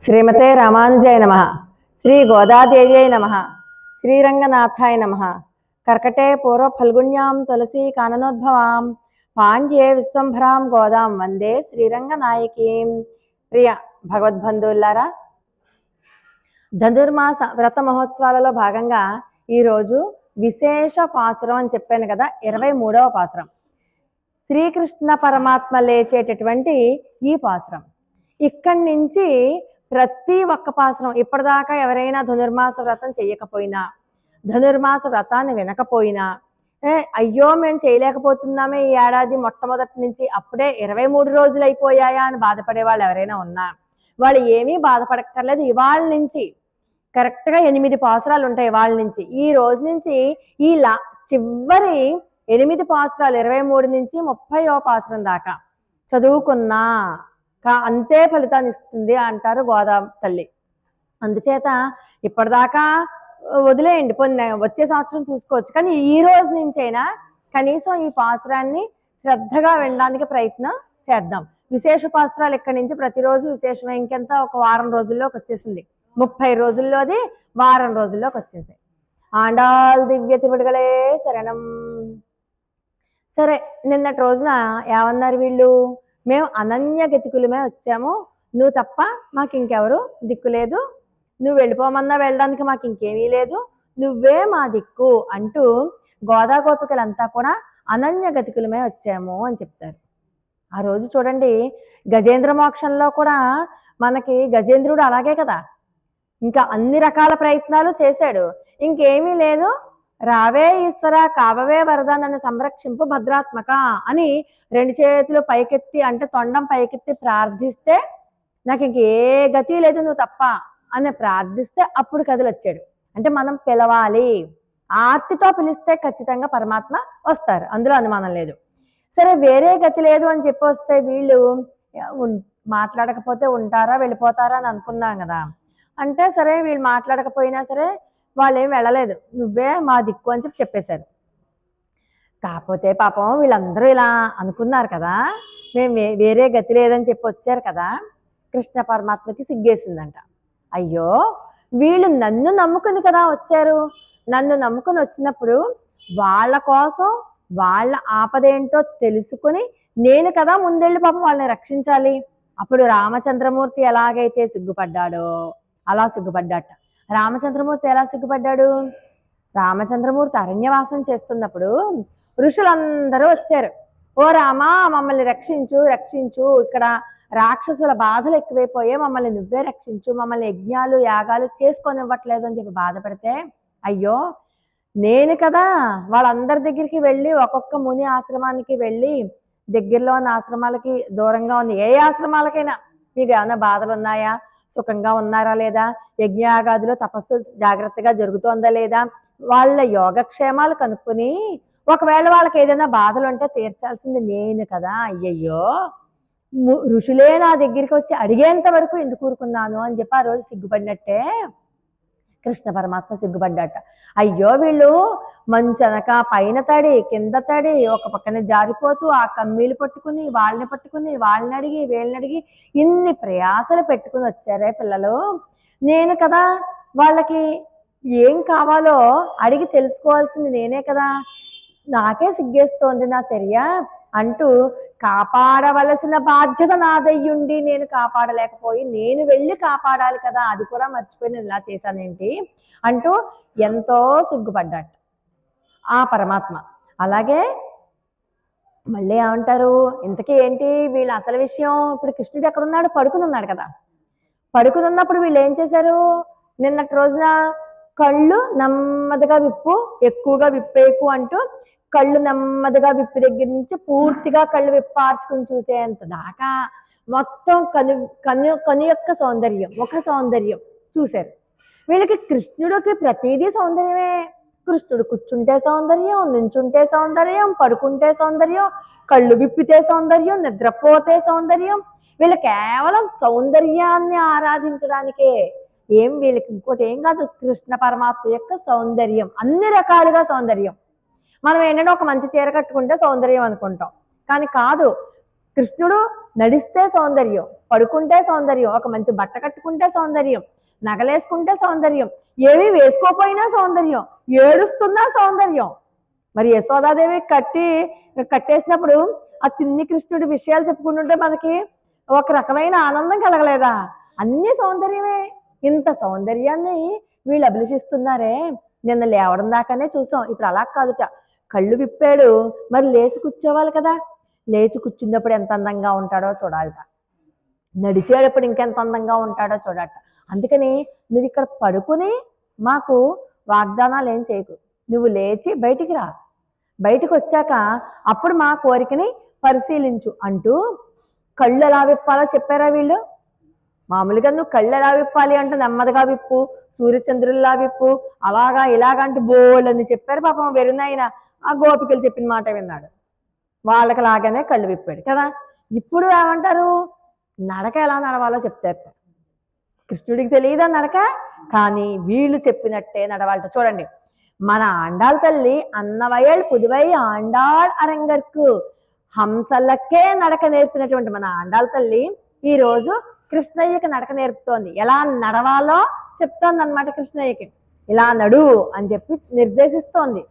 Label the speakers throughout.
Speaker 1: శ్రీమతే రామానుజాయ నమః. శ్రీ గోదాదేవ్యై నమః. శ్రీరంగనాథాయ నమః. కర్కటే పూర్వ ఫల్గుణ్యాం తులసీ కాననోద్భవాం పాండ్యే విశ్వంభరాం గోదాం వందే శ్రీరంగనాయకీం. ప్రియ భగవద్బంధువులారా, ధనుర్మాస వ్రత మహోత్సవాలలో భాగంగా ఈరోజు విశేష పాసురం అని చెప్పాను కదా, 23వ పాసురం. శ్రీకృష్ణ పరమాత్మ లేచేటటువంటి ఈ పాసురం. ఇక్కడి నుంచి ప్రతి ఒక్క పాసురం, ఇప్పటిదాకా ఎవరైనా ధనుర్మాస వ్రతం చేయకపోయినా, ధనుర్మాస వ్రతాన్ని వినకపోయినా, అయ్యో మేము చేయలేకపోతున్నామే ఈ ఏడాది మొట్టమొదటి నుంచి, అప్పుడే 23 రోజులు అయిపోయాయా అని బాధపడే వాళ్ళు ఎవరైనా ఉన్నా, వాళ్ళు ఏమీ బాధపడక్కర్లేదు. ఇవాళ నుంచి కరెక్ట్గా 8 పాసురాలు ఉంటాయి. ఇవాళ నుంచి ఈ రోజు నుంచి ఈ చివరి 8 పాసురాలు 23 నుంచి 30వ పాసురం దాకా చదువుకున్నా అంతే ఫలితాన్ని ఇస్తుంది అంటారు గోదా తల్లి. అందుచేత ఇప్పటిదాకా వదిలేయండి, వచ్చే సంవత్సరం చూసుకోవచ్చు. కానీ ఈ రోజు నుంచైనా కనీసం ఈ పాసురాన్ని శ్రద్ధగా వినడానికి ప్రయత్నం చేద్దాం. విశేష పాసురాలు ఇక్కడి నుంచి ప్రతిరోజు విశేషమే. ఇంకెంత ఒక వారం రోజుల్లోకి వచ్చేసింది. 30 రోజుల్లోది వారం రోజుల్లోకి వచ్చేసింది. ఆండాల్ దివ్య తిరుమడిగలే శరణం. సరే, నిన్నటి రోజున ఏమన్నారు వీళ్ళు? మేము అనన్య గతికులమే వచ్చాము, నువ్వు తప్ప మాకు ఇంకెవరు దిక్కు లేదు, నువ్వు వెళ్ళిపోమన్నా వెళ్ళడానికి మాకు ఇంకేమీ లేదు, నువ్వే మా దిక్కు అంటూ గోదా గోపికలంతా కూడా అనన్య గతికులమే వచ్చాము అని చెప్తారు. ఆ రోజు చూడండి, గజేంద్ర మోక్షంలో కూడా మనకి గజేంద్రుడు అలాగే కదా, ఇంకా అన్ని రకాల ప్రయత్నాలు చేశాడు, ఇంకేమీ లేదు, రావే ఈశ్వర కావవే వరద నన్ను సంరక్షింపు భద్రాత్మక అని 2 చేతులు పైకెత్తి, అంటే తొండం పైకెత్తి ప్రార్థిస్తే, నాకు ఇంక ఏ గతి లేదు నువ్వు తప్ప అని ప్రార్థిస్తే అప్పుడు కథలు వచ్చాడు. అంటే మనం పిలవాలి, ఆర్తితో పిలిస్తే ఖచ్చితంగా పరమాత్మ వస్తారు, అందులో అనుమానం లేదు. సరే, వేరే గతి లేదు అని చెప్పి వస్తే వీళ్ళు మాట్లాడకపోతే ఉంటారా వెళ్ళిపోతారా అని అనుకున్నాం కదా. అంటే సరే, వీళ్ళు మాట్లాడకపోయినా సరే వాళ్ళు ఏం వెళ్ళలేదు, నువ్వే మా దిక్కు అని చెప్పేశారు. కాకపోతే పాపం వీళ్ళందరూ ఇలా అనుకున్నారు కదా, మేము వేరే గతి లేదని చెప్పి వచ్చారు కదా. కృష్ణ పరమాత్మకి సిగ్గేసిందంట. అయ్యో, వీళ్ళు నన్ను నమ్ముకుని కదా వచ్చారు, నన్ను నమ్ముకుని వచ్చినప్పుడు వాళ్ళ కోసం వాళ్ళ ఆపదేంటో తెలుసుకుని నేను కదా ముందెళ్ళి పాపం వాళ్ళని రక్షించాలి. అప్పుడు రామచంద్రమూర్తి ఎలాగైతే సిగ్గుపడ్డాడో అలా సిగ్గుపడ్డాట. రామచంద్రమూర్తి ఎలా సిగ్గుపడ్డాడు? రామచంద్రమూర్తి అరణ్యవాసం చేస్తున్నప్పుడు ఋషులందరూ వచ్చారు. ఓ రామా, మమ్మల్ని రక్షించు రక్షించు, ఇక్కడ రాక్షసుల బాధలు ఎక్కువైపోయే, మమ్మల్ని నువ్వే రక్షించు, మమ్మల్ని యజ్ఞాలు యాగాలు చేసుకొనివ్వట్లేదు అని చెప్పి బాధపడితే, అయ్యో నేను కదా వాళ్ళందరి దగ్గరికి వెళ్ళి ఒక్కొక్క ముని ఆశ్రమానికి వెళ్ళి, దగ్గరలో ఉన్న ఆశ్రమాలకి దూరంగా ఉన్న ఏ ఆశ్రమాలకైనా మీకు ఏమైనా బాధలు ఉన్నాయా, సుఖంగా ఉన్నారా లేదా, యజ్ఞయాగాదిలో తపస్సు జాగ్రత్తగా జరుగుతోందా లేదా, వాళ్ళ యోగక్షేమాలు కనుక్కొని ఒకవేళ వాళ్ళకి ఏదైనా బాధలు ఉంటే తీర్చాల్సింది నేను కదా. అయ్యయ్యో, ఋషులే నా దగ్గరికి వచ్చి అడిగేంత వరకు ఎందుకు ఊరుకున్నాను అని చెప్పి ఆ రోజు సిగ్గుపడినట్టే కృష్ణ పరమాత్మ సిగ్గుపడ్డాట. అయ్యో, వీళ్ళు మంచనక పైన తడి కింద తడి ఒక పక్కన జారిపోతూ ఆ కమ్మీలు పట్టుకుని వాళ్ళని అడిగి వీళ్ళని అడిగి ఇన్ని ప్రయాసలు పెట్టుకుని వచ్చారే పిల్లలు, నేను కదా వాళ్ళకి ఏం కావాలో అడిగి తెలుసుకోవాల్సింది నేనే కదా, నాకే సిగ్గేస్తోంది నా చర్య అంటూ కాపాడవలసిన బాధ్యత నాదయ్యుండి నేను కాపాడలేకపోయి నేను వెళ్ళి కాపాడాలి కదా, అది కూడా మర్చిపోయి నేను ఇలా చేశానేంటి అంటూ ఎంతో సిగ్గుపడ్డాడు ఆ పరమాత్మ. అలాగే మళ్ళీ ఏమంటారు, ఇంతకీ ఏంటి వీళ్ళ అసలు విషయం? ఇప్పుడు కృష్ణుడు ఎక్కడున్నాడు? పడుకుని ఉన్నాడు కదా. పడుకుని ఉన్నప్పుడు వీళ్ళు ఏం చేశారు? నిన్నటి రోజున కళ్ళు నెమ్మదిగా విప్పు, ఎక్కువగా విప్పేకు అంటూ కళ్ళు నెమ్మదిగా విప్పి దగ్గర నుంచి పూర్తిగా కళ్ళు విప్పార్చుకుని చూసేంత దాకా మొత్తం కను యొక్క సౌందర్యం, ముఖ సౌందర్యం చూశారు. వీళ్ళకి కృష్ణుడికి ప్రతిదీ సౌందర్యమే. కృష్ణుడు కూర్చుంటే సౌందర్యం, నుంచుంటే సౌందర్యం, పడుకుంటే సౌందర్యం, కళ్ళు విప్పితే సౌందర్యం, నిద్రపోతే సౌందర్యం. వీళ్ళు కేవలం సౌందర్యాన్ని ఆరాధించడానికే, ఏం వీళ్ళకి ఇంకోటి ఏం కాదు. కృష్ణ పరమాత్మ యొక్క సౌందర్యం, అన్ని రకాలుగా సౌందర్యం. మనం ఏంటంటే ఒక మంచి చీర కట్టుకుంటే సౌందర్యం అనుకుంటాం, కానీ కాదు. కృష్ణుడు నడిస్తే సౌందర్యం, పడుకుంటే సౌందర్యం, ఒక మంచి బట్ట కట్టుకుంటే సౌందర్యం, నగలేసుకుంటే సౌందర్యం, ఏవి వేసుకోపోయినా సౌందర్యం, ఏడుస్తున్నా సౌందర్యం. మరి యశోదాదేవి కట్టేసినప్పుడు ఆ చిన్ని కృష్ణుడి విషయాలు చెప్పుకుంటుంటే మనకి ఒక రకమైన ఆనందం కలగలేదా? అన్ని సౌందర్యమే. ఇంత సౌందర్యాన్ని వీళ్ళు అభిలషిస్తున్నారే. నిన్న లేవడం దాకానే చూసాం, ఇప్పుడు అలా కాదుట. కళ్ళు విప్పాడు, మరి లేచి కూర్చోవాలి కదా. లేచి కూర్చున్నప్పుడు ఎంత అందంగా ఉంటాడో చూడాలట, నడిచేటప్పుడు ఇంకెంత అందంగా ఉంటాడో చూడట. అందుకని నువ్వు ఇక్కడ పడుకుని మాకు వాగ్దానాలు ఏం చేయకు, నువ్వు లేచి బయటికి రా, బయటకు వచ్చాక అప్పుడు మా కోరికని పరిశీలించు అంటూ కళ్ళు ఎలా విప్పాలో చెప్పారా వీళ్ళు? మామూలుగా నువ్వు కళ్ళు ఎలా విప్పాలి అంటే నెమ్మదిగా విప్పు, సూర్యచంద్రుల్లా విప్పు, అలాగా ఇలాగా అంటే బోలని చెప్పారు. పాపం వెరునైన ఆ గోపికలు చెప్పిన మాట విన్నాడు, వాళ్ళకి లాగానే కళ్ళు విప్పాడు కదా. ఇప్పుడు ఏమంటారు? నడక ఎలా నడవాలో చెప్తారు. కృష్ణుడికి తెలియదా నడక, కానీ వీళ్ళు చెప్పినట్టే నడవాలట. చూడండి, మన ఆండాళ్ తల్లి అన్నవయల్ పుదువై ఆండాళ్ అరంగర్కు, హంసలకే నడక నేర్పినటువంటి మన ఆండాళ్ తల్లి ఈరోజు కృష్ణయ్యకి నడక నేర్పుతోంది. ఎలా నడవాలో చెప్తోంది అనమాట. కృష్ణయ్యకి ఇలా నడు అని చెప్పి నిర్దేశిస్తోంది.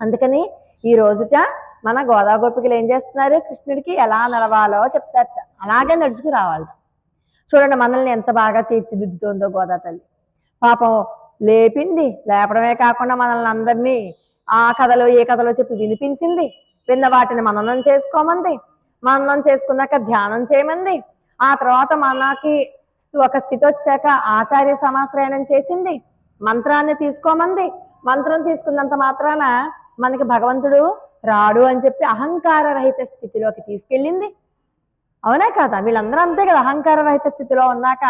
Speaker 1: అందుకని ఈ రోజుట మన గోదా గోపికలు ఏం చేస్తున్నారు? కృష్ణుడికి ఎలా నడవాలో చెప్తారట, అలాగే నడుచుకు రావాలి. చూడండి మనల్ని ఎంత బాగా తీర్చిదిద్దుతోందో గోదా తల్లి. పాపం లేపింది, లేపడమే కాకుండా మనల్ని అందరినీ ఆ కథలో ఏ కథలో చెప్పి వినిపించింది. విన్న వాటిని మననం చేసుకోమంది, మననం చేసుకున్నాక ధ్యానం చేయమంది. ఆ తర్వాత మనకి ఒక స్థితి వచ్చాక ఆచార్య సమాశ్రయణం చేసింది, మంత్రాన్ని తీసుకోమంది. మంత్రం తీసుకున్నంత మాత్రాన మనకి భగవంతుడు రాడు అని చెప్పి అహంకార రహిత స్థితిలోకి తీసుకెళ్ళింది. అవునా కదా? వీళ్ళందరూ అంతే కదా, అహంకార రహిత స్థితిలో ఉన్నాక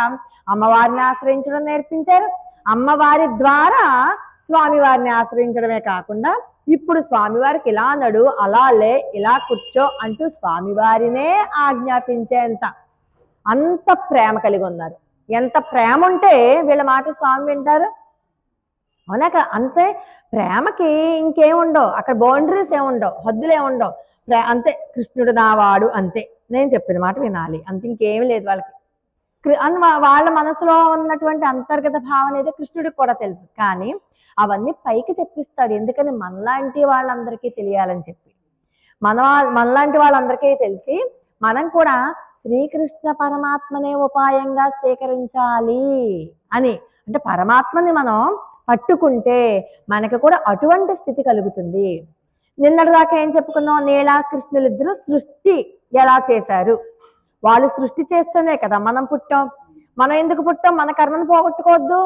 Speaker 1: అమ్మవారిని ఆశ్రయించడం నేర్పించారు. అమ్మవారి ద్వారా స్వామివారిని ఆశ్రయించడమే కాకుండా ఇప్పుడు స్వామివారికి ఇలా నడు, అలా లే, ఇలా కూర్చో అంటూ స్వామివారినే ఆజ్ఞాపించేంత అంత ప్రేమ కలిగి ఉన్నారు. ఎంత ప్రేమ ఉంటే వీళ్ళ మాట స్వామి వింటారు. అవునా? అంతే ప్రేమకి ఇంకేముండవు, అక్కడ బౌండరీస్ ఏముండవు, హద్దులు ఏముండవు. అంతే, కృష్ణుడు నావాడు అంతే, నేను చెప్పిన మాట వినాలి అంతే, ఇంకేమీ లేదు వాళ్ళకి. అని వాళ్ళ మనసులో ఉన్నటువంటి అంతర్గత భావన అయితే కృష్ణుడికి కూడా తెలుసు. కానీ అవన్నీ పైకి చెప్పిస్తాడు, ఎందుకని మనలాంటి వాళ్ళందరికీ తెలియాలని చెప్పి. మనలాంటి వాళ్ళందరికీ తెలిసి మనం కూడా శ్రీకృష్ణ పరమాత్మనే ఉపాయంగా స్వీకరించాలి అని. అంటే పరమాత్మని మనం పట్టుకుంటే మనకు కూడా అటువంటి స్థితి కలుగుతుంది. నిన్నటిదాకా ఏం చెప్పుకున్నాం? నీలా కృష్ణులిద్దరూ సృష్టి ఎలా చేశారు? వాళ్ళు సృష్టి చేస్తేనే కదా మనం పుట్టాం. మనం ఎందుకు పుట్టాం? మన కర్మను పోగొట్టుకోవద్దు.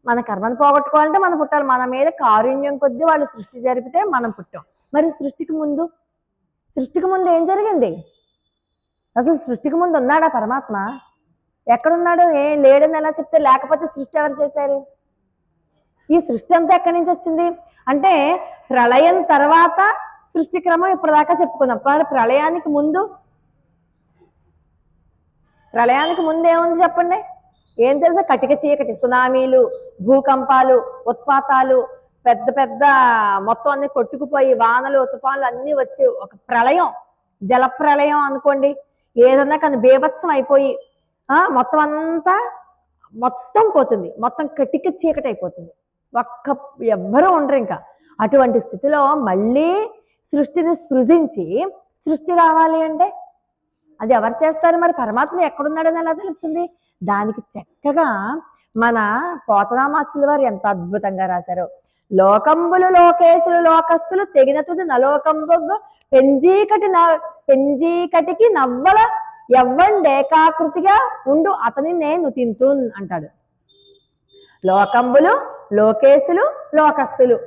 Speaker 1: మన కర్మను పోగొట్టుకోవాలంటే మనం పుట్టాలి. మన మీద కారుణ్యం కొద్దీ వాళ్ళు సృష్టి జరిపితే మనం పుట్టాం. మరి సృష్టికి ముందు ఏం జరిగింది? అసలు సృష్టికి ముందు ఉన్నాడా పరమాత్మ? ఎక్కడున్నాడు? లేడని ఎలా చెప్తే? లేకపోతే సృష్టి ఎవరు చేశారు? ఈ సృష్టి అంతా ఎక్కడి నుంచి వచ్చింది అంటే ప్రళయం తర్వాత సృష్టి క్రమం ఇప్పటిదాకా చెప్పుకున్నాం. ప్రళయానికి ముందు ఏముంది చెప్పండి? ఏం తెలుసా? కటిక చీకటి, సునామీలు, భూకంపాలు, ఉత్పాతాలు, పెద్ద పెద్ద మొత్తం అన్ని కొట్టుకుపోయి వానలు తుఫాన్లు అన్ని వచ్చి ఒక ప్రళయం, జల ప్రళయం అనుకోండి. ఏదన్నా కానీ బీభత్సం అయిపోయి మొత్తం అంతా మొత్తం పోతుంది, మొత్తం కటిక చీకటి అయిపోతుంది, ఎవ్వరూ ఉండరు ఇంకా. అటువంటి స్థితిలో మళ్ళీ సృష్టిని స్పృశించి సృష్టి రావాలి అంటే అది ఎవరు చేస్తారు? మరి పరమాత్మ ఎక్కడున్నాడని ఎలా తెలుస్తుంది? దానికి చక్కగా మన పోతనామాచుల వారు ఎంత అద్భుతంగా రాశారో. లోకంబులు లోకేశులు లోకస్తులు తెగినతుది నలోకంబు పెంజీకటికి నవ్వల ఎవ్వండేకాకృతిగా ఉండు అతని నేను తింటు అంటాడు. లోకంబులు లోకేశులు లోకస్తులు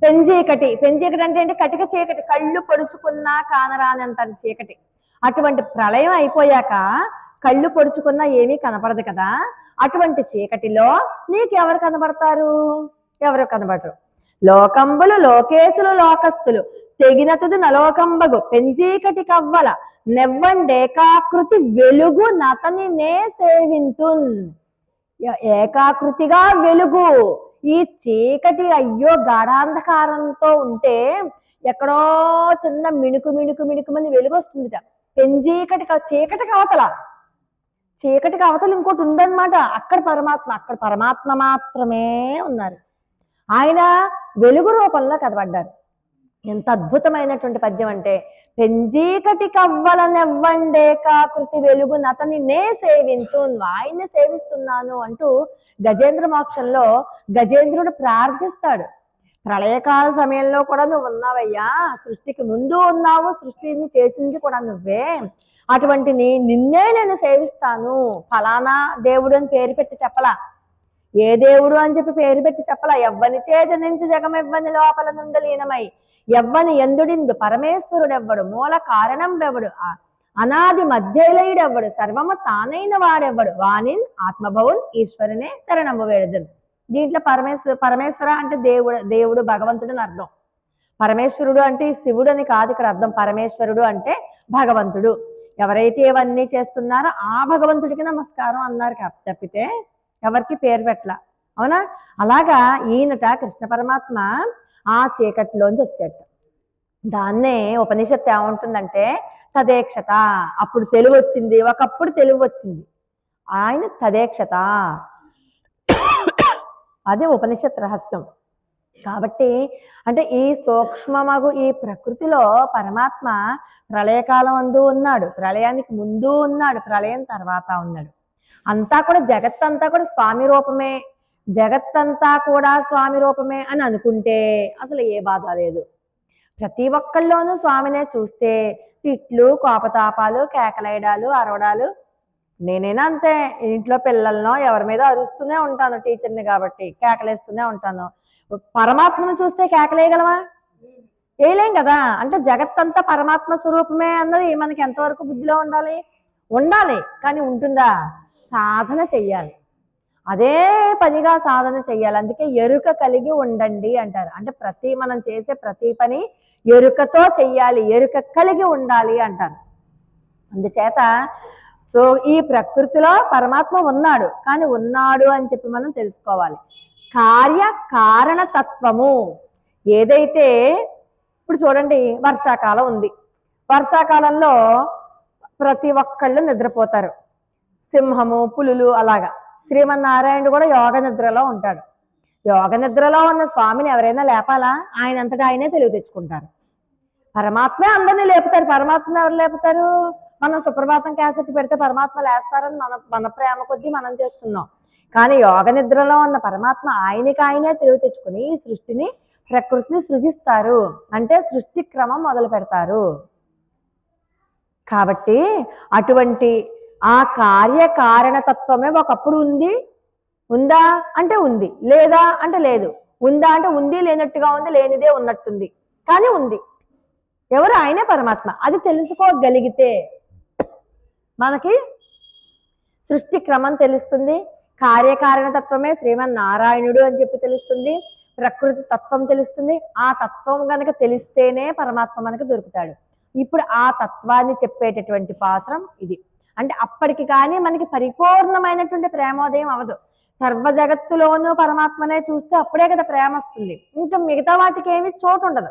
Speaker 1: పెంజీకటి అంటే ఏంటి? కటిక చీకటి, కళ్ళు పొడుచుకున్నా కానరానంత చీకటి. అటువంటి ప్రళయం అయిపోయాక కళ్ళు పొడుచుకున్నా ఏమీ కనపడదు కదా. అటువంటి చీకటిలో నీకు ఎవరు కనబడతారు? ఎవరు కనబడరు. లోకంబులు లోకేశులు లోకస్తులు తెగినతుది నలోకంబగు పెంజీకటి కవ్వల నెవ్వండేకాకృతి వెలుగు నతని నే సేవింతున్. ఏకాకృతిగా వెలుగు. ఈ చీకటి అయ్యో గాఢాంధకారంతో ఉంటే ఎక్కడో చిన్న మిణుకు మంది వెలుగు వస్తుందిట. చీకటికి అవతల, చీకటికి అవతల ఇంకోటి ఉందన్నమాట. అక్కడ పరమాత్మ మాత్రమే ఉన్నారు. ఆయన వెలుగు రూపంలో కనబడ్డారు. ఎంత అద్భుతమైనటువంటి పద్యం అంటే, పెంజీకటి కవ్వలనెవ్వండే కాకృతి వెలుగు నతని నే సేవింతు, ఆయన్ని సేవిస్తున్నాను అంటూ గజేంద్ర మోక్షంలో గజేంద్రుడు ప్రార్థిస్తాడు. ప్రళయకాల సమయంలో కూడా నువ్వు ఉన్నావయ్యా, సృష్టికి ముందు ఉన్నావు, సృష్టిని చేసింది కూడా నువ్వే, అటువంటి నిన్నే నేను సేవిస్తాను. ఫలానా దేవుడు అని పేరు పెట్టి చెప్పలా, ఏ దేవుడు అని చెప్పి పేరు పెట్టి చెప్పలా. ఎవ్వని చేజనించు జగమెవ్వని లోపల నుండి లీనమై ఎవ్వని ఎందుడిందు పరమేశ్వరుడెవ్వడు, మూల కారణం వెవ్వడు, అనాది మధ్యలయుడెవ్వడు, సర్వము తానైన వాడెవ్వడు, వానిన్ ఆత్మభవున్ ఈశ్వరునే శరణము వేడుదును. దీంట్లో పరమేశ్వర అంటే దేవుడు భగవంతుడు అని అర్థం. పరమేశ్వరుడు అంటే శివుడు అని కాదు ఇక్కడ అర్థం. పరమేశ్వరుడు అంటే భగవంతుడు. ఎవరైతే ఇవన్నీ చేస్తున్నారో ఆ భగవంతుడికి నమస్కారం అన్నారు తప్పితే ఎవరికి పేరు పెట్టల. అవునా? అలాగా ఈయనట కృష్ణ పరమాత్మ ఆ చీకటిలోంచి వచ్చేట. దాన్నే ఉపనిషత్తు ఏముంటుందంటే తదేక్షత. అప్పుడు తెలివి వచ్చింది, ఒకప్పుడు తెలివి వచ్చింది, ఆయన తదేక్షత. అదే ఉపనిషత్ రహస్యం. కాబట్టి అంటే ఈ సూక్ష్మమగు ఈ ప్రకృతిలో పరమాత్మ ప్రళయకాలం అందు ఉన్నాడు, ప్రళయానికి ముందు ఉన్నాడు, ప్రళయం తర్వాత ఉన్నాడు. అంతా కూడా జగత్తంతా కూడా స్వామి రూపమే, జగత్తంతా కూడా స్వామి రూపమే అని అనుకుంటే అసలు ఏ బాధ లేదు. ప్రతి ఒక్కళ్ళలోనూ స్వామినే చూస్తే తిట్లు, కోపతాపాలు, కేకలేయడాలు, అరవడాలు. నేనైనా అంతే, ఇంట్లో పిల్లలను ఎవరి మీద అరుస్తూనే ఉంటాను, టీచర్ని కాబట్టి కేకలేస్తూనే ఉంటాను. పరమాత్మను చూస్తే కేకలేయగలవా? వేయలేం కదా. అంటే జగత్తంతా పరమాత్మ స్వరూపమే అన్నది మనకి ఎంతవరకు బుద్ధిలో ఉండాలి. కానీ ఉంటుందా? సాధన చెయ్యాలి, అదే పనిగా సాధన చెయ్యాలి. అందుకే ఎరుక కలిగి ఉండండి అంటారు. అంటే మనం చేసే ప్రతి పని ఎరుకతో చెయ్యాలి, ఎరుక కలిగి ఉండాలి అంటారు. అందుచేత సో ఈ ప్రకృతిలో పరమాత్మ ఉన్నాడు, కానీ ఉన్నాడు అని చెప్పి మనం తెలుసుకోవాలి. కార్యకారణ తత్వము ఏదైతే, ఇప్పుడు చూడండి వర్షాకాలం ఉంది, వర్షాకాలంలో ప్రతి ఒక్కళ్ళు నిద్రపోతారు, సింహము, పులులు. అలాగా శ్రీమన్నారాయణుడు కూడా యోగ నిద్రలో ఉంటాడు. యోగ నిద్రలో ఉన్న స్వామిని ఎవరైనా లేపాలా? ఆయన అంతటా ఆయనే తెలివి తెచ్చుకుంటారు. పరమాత్మే అందరినీ లేపుతారు. పరమాత్మ ఎవరు లేపుతారు? మనం సుప్రభాతం క్యాసెట్ పెడితే పరమాత్మ లేస్తారని మన ప్రేమ కొద్దీ మనం చేస్తున్నాం. కానీ యోగ నిద్రలో ఉన్న పరమాత్మ ఆయనే తెలివి తెచ్చుకుని ఈ సృష్టిని, ప్రకృతిని సృజిస్తారు. అంటే సృష్టి క్రమం మొదలు పెడతారు. కాబట్టి అటువంటి ఆ కార్యకారణతత్వమే ఒకప్పుడు ఉందా అంటే ఉంది, లేదా అంటే లేదు. ఉందా అంటే ఉంది, లేనట్టుగా ఉంది, లేనిదే ఉన్నట్టుంది, కానీ ఉంది. ఎవరు? ఆయనే పరమాత్మ. అది తెలుసుకోగలిగితే మనకి సృష్టి క్రమం తెలుస్తుంది, కార్యకారణతత్వమే శ్రీమన్నారాయణుడు అని చెప్పి తెలుస్తుంది, ప్రకృతి తత్వం తెలుస్తుంది. ఆ తత్వం గనక తెలిస్తేనే పరమాత్మ మనకు దొరుకుతాడు. ఇప్పుడు ఆ తత్వాన్ని చెప్పేటటువంటి పాత్రం ఇది. అంటే అప్పటికి కానీ మనకి పరిపూర్ణమైనటువంటి ప్రేమోదయం అవదు. సర్వ జగత్తులోనూ పరమాత్మనే చూస్తే అప్పుడే కదా ప్రేమ వస్తుంది. ఇంకా మిగతా వాటికి ఏమి చోటు ఉండదు.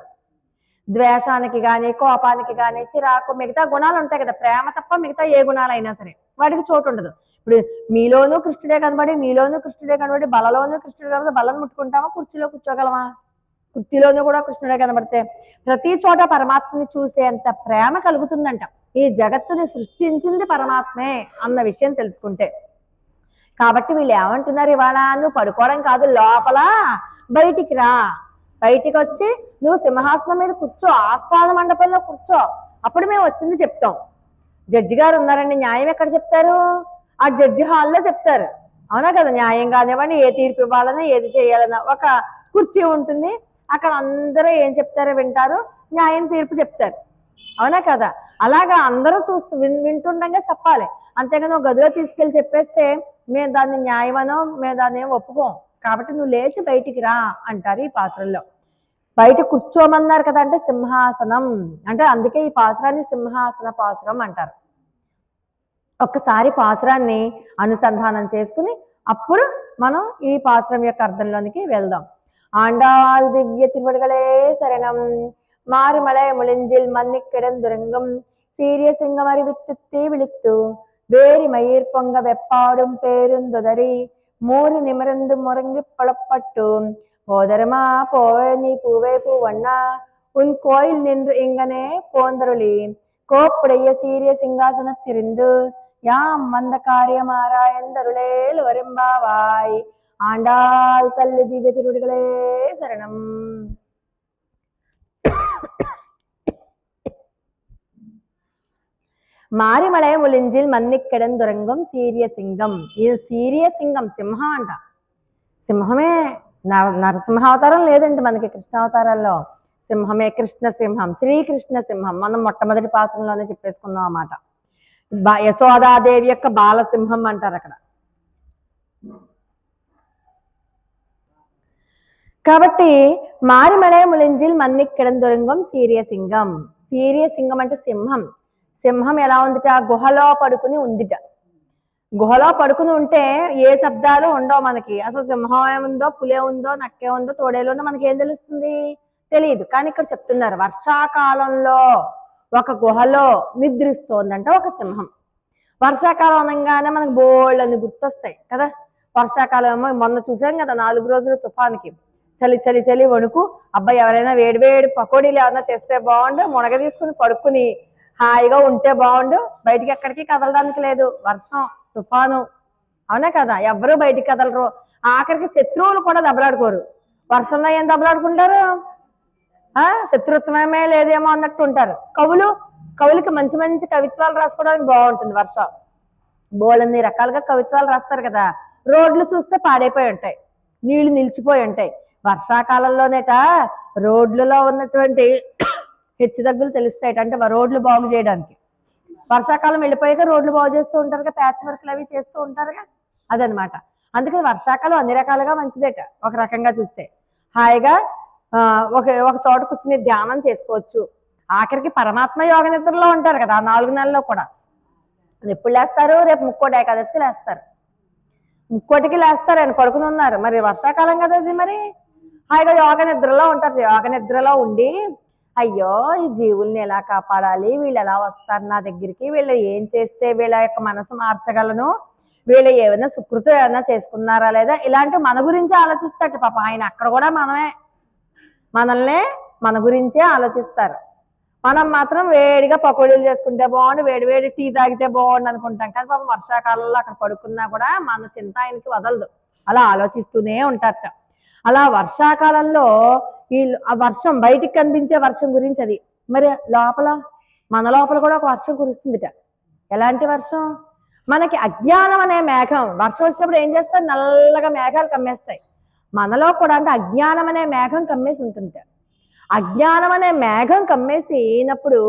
Speaker 1: ద్వేషానికి కానీ, కోపానికి కానీ, చిరాకు, మిగతా గుణాలు ఉంటాయి కదా, ప్రేమ తప్ప మిగతా ఏ గుణాలైనా సరే వాటికి చోటు ఉండదు. ఇప్పుడు మీలోనూ కృష్ణుడే కనబడి బలలోనూ కృష్ణుడే కనబడి బలను ముట్టుకుంటామా? కుర్చీలో కూర్చోగలమా? కుర్చీలోనూ కూడా కృష్ణుడే కనబడితే ప్రతి చోట పరమాత్మని చూసేంత ప్రేమ కలుగుతుందంట. ఈ జగత్తుని సృష్టించింది పరమాత్మే అన్న విషయం తెలుసుకుంటే. కాబట్టి వీళ్ళు ఏమంటున్నారు, ఇవాళ నువ్వు పడుకోవడం కాదు, లోపల బయటికి రా, బయటికి వచ్చి నువ్వు సింహాసనం మీద కూర్చో, ఆస్థాన మండపంలో కూర్చో, అప్పుడు మేము వచ్చింది చెప్తాం. జడ్జి గారు ఉన్నారండి, న్యాయం ఎక్కడ చెప్తారు? ఆ జడ్జి హాల్లో చెప్తారు. అవునా కదా? న్యాయం కానివ్వండి, ఏ తీర్పు ఇవ్వాలన్నా, ఏది చేయాలన్నా ఒక కుర్చీ ఉంటుంది, అక్కడ అందరూ ఏం చెప్తారో వింటారు, న్యాయం తీర్పు చెప్తారు. అవునా కదా? అలాగా అందరూ వింటుండగా చెప్పాలి. అంతేగాని ఒక గదిలో తీసుకెళ్ళి చెప్పేస్తే మేము దాన్ని న్యాయమనో మేము దాన్ని ఏం ఒప్పుకోం. కాబట్టి నువ్వు లేచి బయటికి రా అంటారు ఈ పాసురంలో. బయట కూర్చోమన్నారు కదా, అంటే సింహాసనం అంటే అందుకే ఈ పాసురాన్ని సింహాసన పాసురం అంటారు. ఒక్కసారి పాసురాన్ని అనుసంధానం చేసుకుని అప్పుడు మనం ఈ పాసురం యొక్క అర్థంలోనికి వెళ్దాం. ఆండాళ్ దివ్య తిరువడిగలే శరణం, మారుమలై ముళింజిల్ మన్నిక్కిడం దురంగం, சீரியசிங்கம் அறிவித்துத்தீ விழித்து வேரி மயிர் பொங்க வெப்பாடும் பேருந்துதறி மூறி நிமிர்ந்து முறங்கி புலப்பட்டு போதரமா போவே நீ பூவே பூவண்ணா உன் கோயில் நின்று இங்கனே போந்தருளி கோப்புடைய சீரிய சிங்காசனத்திருந்து யாம் வந்த காரியமாராயந்தருளேல் வரும்பாவாய் ஆண்டாள் தள்ளி திவ்ய திருவடிகளே சரணம். మారిమలయ ములింజిల్ మన్నిక్కెడందురంగం సీరియ సింగం. ఇది సీరియ సింగం, సింహం అంట. సింహమే నరసింహావతారం లేదండి మనకి కృష్ణావతారాల్లో. సింహమే కృష్ణ సింహం, శ్రీకృష్ణ సింహం. మనం మొట్టమొదటి పాసంలోనే చెప్పేసుకున్నాం అన్నమాట. యశోదాదేవి యొక్క బాలసింహం అంటారు అక్కడ. కాబట్టి మారిమలయ ములింజిల్ మన్నిక్కెడందురంగం సీరియ సింగం. సీరియ సింగం అంటే సింహం. సింహం ఎలా ఉందిట? గుహలో పడుకుని ఉందిట. గుహలో పడుకుని ఉంటే ఏ శబ్దాలు ఉండవు మనకి. అసలు సింహం ఏముందో, పులే ఉందో, నక్కే ఉందో, తోడేలు ఉందో మనకి ఏం తెలుస్తుంది? తెలియదు. కానీ ఇక్కడ చెప్తున్నారు, వర్షాకాలంలో ఒక గుహలో నిద్రిస్తోందంట ఒక సింహం. వర్షాకాలం అనగానే మనకు బోల్డ్ అని గుర్తొస్తాయి కదా. వర్షాకాలం ఏమో మొన్న చూసాం కదా, 4 రోజుల తుఫానికి చలి చలి చలి వణుకు. అబ్బాయి ఎవరైనా వేడి వేడి పకోడీలు ఏమైనా చేస్తే బాగుండు, మునగ తీసుకుని పడుకుని హాయిగా ఉంటే బాగుండు. బయటికి ఎక్కడికి కదలడానికి లేదు, వర్షం తుఫాను, అవునా కదా. ఎవరు బయటికి కదలరు. ఆఖరికి శత్రువులు కూడా దెబ్బలాడుకోరు. వర్షంలో ఏం దెబ్బలాడుకుంటారు? శత్రుత్వమే లేదేమో అన్నట్టు ఉంటారు. కవులకి మంచి మంచి కవిత్వాలు రాసుకోవడానికి బాగుంటుంది వర్షం. బోలన్ని రకాలుగా కవిత్వాలు రాస్తారు కదా. రోడ్లు చూస్తే పాడైపోయి ఉంటాయి, నీళ్లు నిలిచిపోయి ఉంటాయి. వర్షాకాలంలోనేట రోడ్లలో ఉన్నటువంటి హెచ్చు తగ్గులు తెలుస్తాయి. అంటే రోడ్లు బాగు చేయడానికి వర్షాకాలం వెళ్ళిపోయాక రోడ్లు బాగు చేస్తూ ఉంటారుగా, ప్యాచ్ వర్క్లు అవి చేస్తూ ఉంటారుగా, అదనమాట. అందుకని వర్షాకాలం అన్ని రకాలుగా మంచిదేట. ఒక రకంగా చూస్తే హాయిగా ఒక చోట కూర్చుని ధ్యానం చేసుకోవచ్చు. ఆఖరికి పరమాత్మ యోగ నిద్రలో ఉంటారు కదా 4 నెలల్లో కూడా. ఎప్పుడు లేస్తారు? రేపు ముక్కోటి ఏకాదశికి లేస్తారు. ముక్కోటికి లేస్తారు, ఆయన పడుకుని ఉన్నారు. మరి వర్షాకాలం కదా అది. మరి హాయిగా యోగ నిద్రలో ఉంటారు. యోగ నిద్రలో ఉండి అయ్యో ఈ జీవుల్ని ఎలా కాపాడాలి, వీళ్ళు ఎలా వస్తారు నా దగ్గరికి, వీళ్ళు ఏం చేస్తే వీళ్ళ యొక్క మనసు మార్చగలను, వీళ్ళు ఏమైనా సుకృతం ఏమైనా చేసుకున్నారా లేదా, ఇలాంటి మన గురించి ఆలోచిస్తాడు పాప ఆయన. అక్కడ కూడా మనల్నే మన గురించే ఆలోచిస్తారు. మనం మాత్రం వేడిగా పకోడీలు చేసుకుంటే బాగుండు, వేడి వేడి టీ తాగితే బాగుండు అనుకుంటాం. కానీ పాపం వర్షాకాలంలో అక్కడ పడుకున్నా కూడా మన చింత ఆయనకి వదలదు. అలా ఆలోచిస్తూనే ఉంటారట. అలా వర్షాకాలంలో ఆ వర్షం, బయటికి కనిపించే వర్షం గురించి అది. మరి మన లోపల కూడా ఒక వర్షం కురుస్తుందిట. ఎలాంటి వర్షం? మనకి అజ్ఞానం అనే మేఘం వర్షం వచ్చినప్పుడు ఏం చేస్తాయి? నల్లగా మేఘాలు కమ్మేస్తాయి. మనలో కూడా అంటే అజ్ఞానం అనే మేఘం కమ్మేసి ఉంటుందిట. అజ్ఞానం అనే మేఘం కమ్మేసినప్పుడు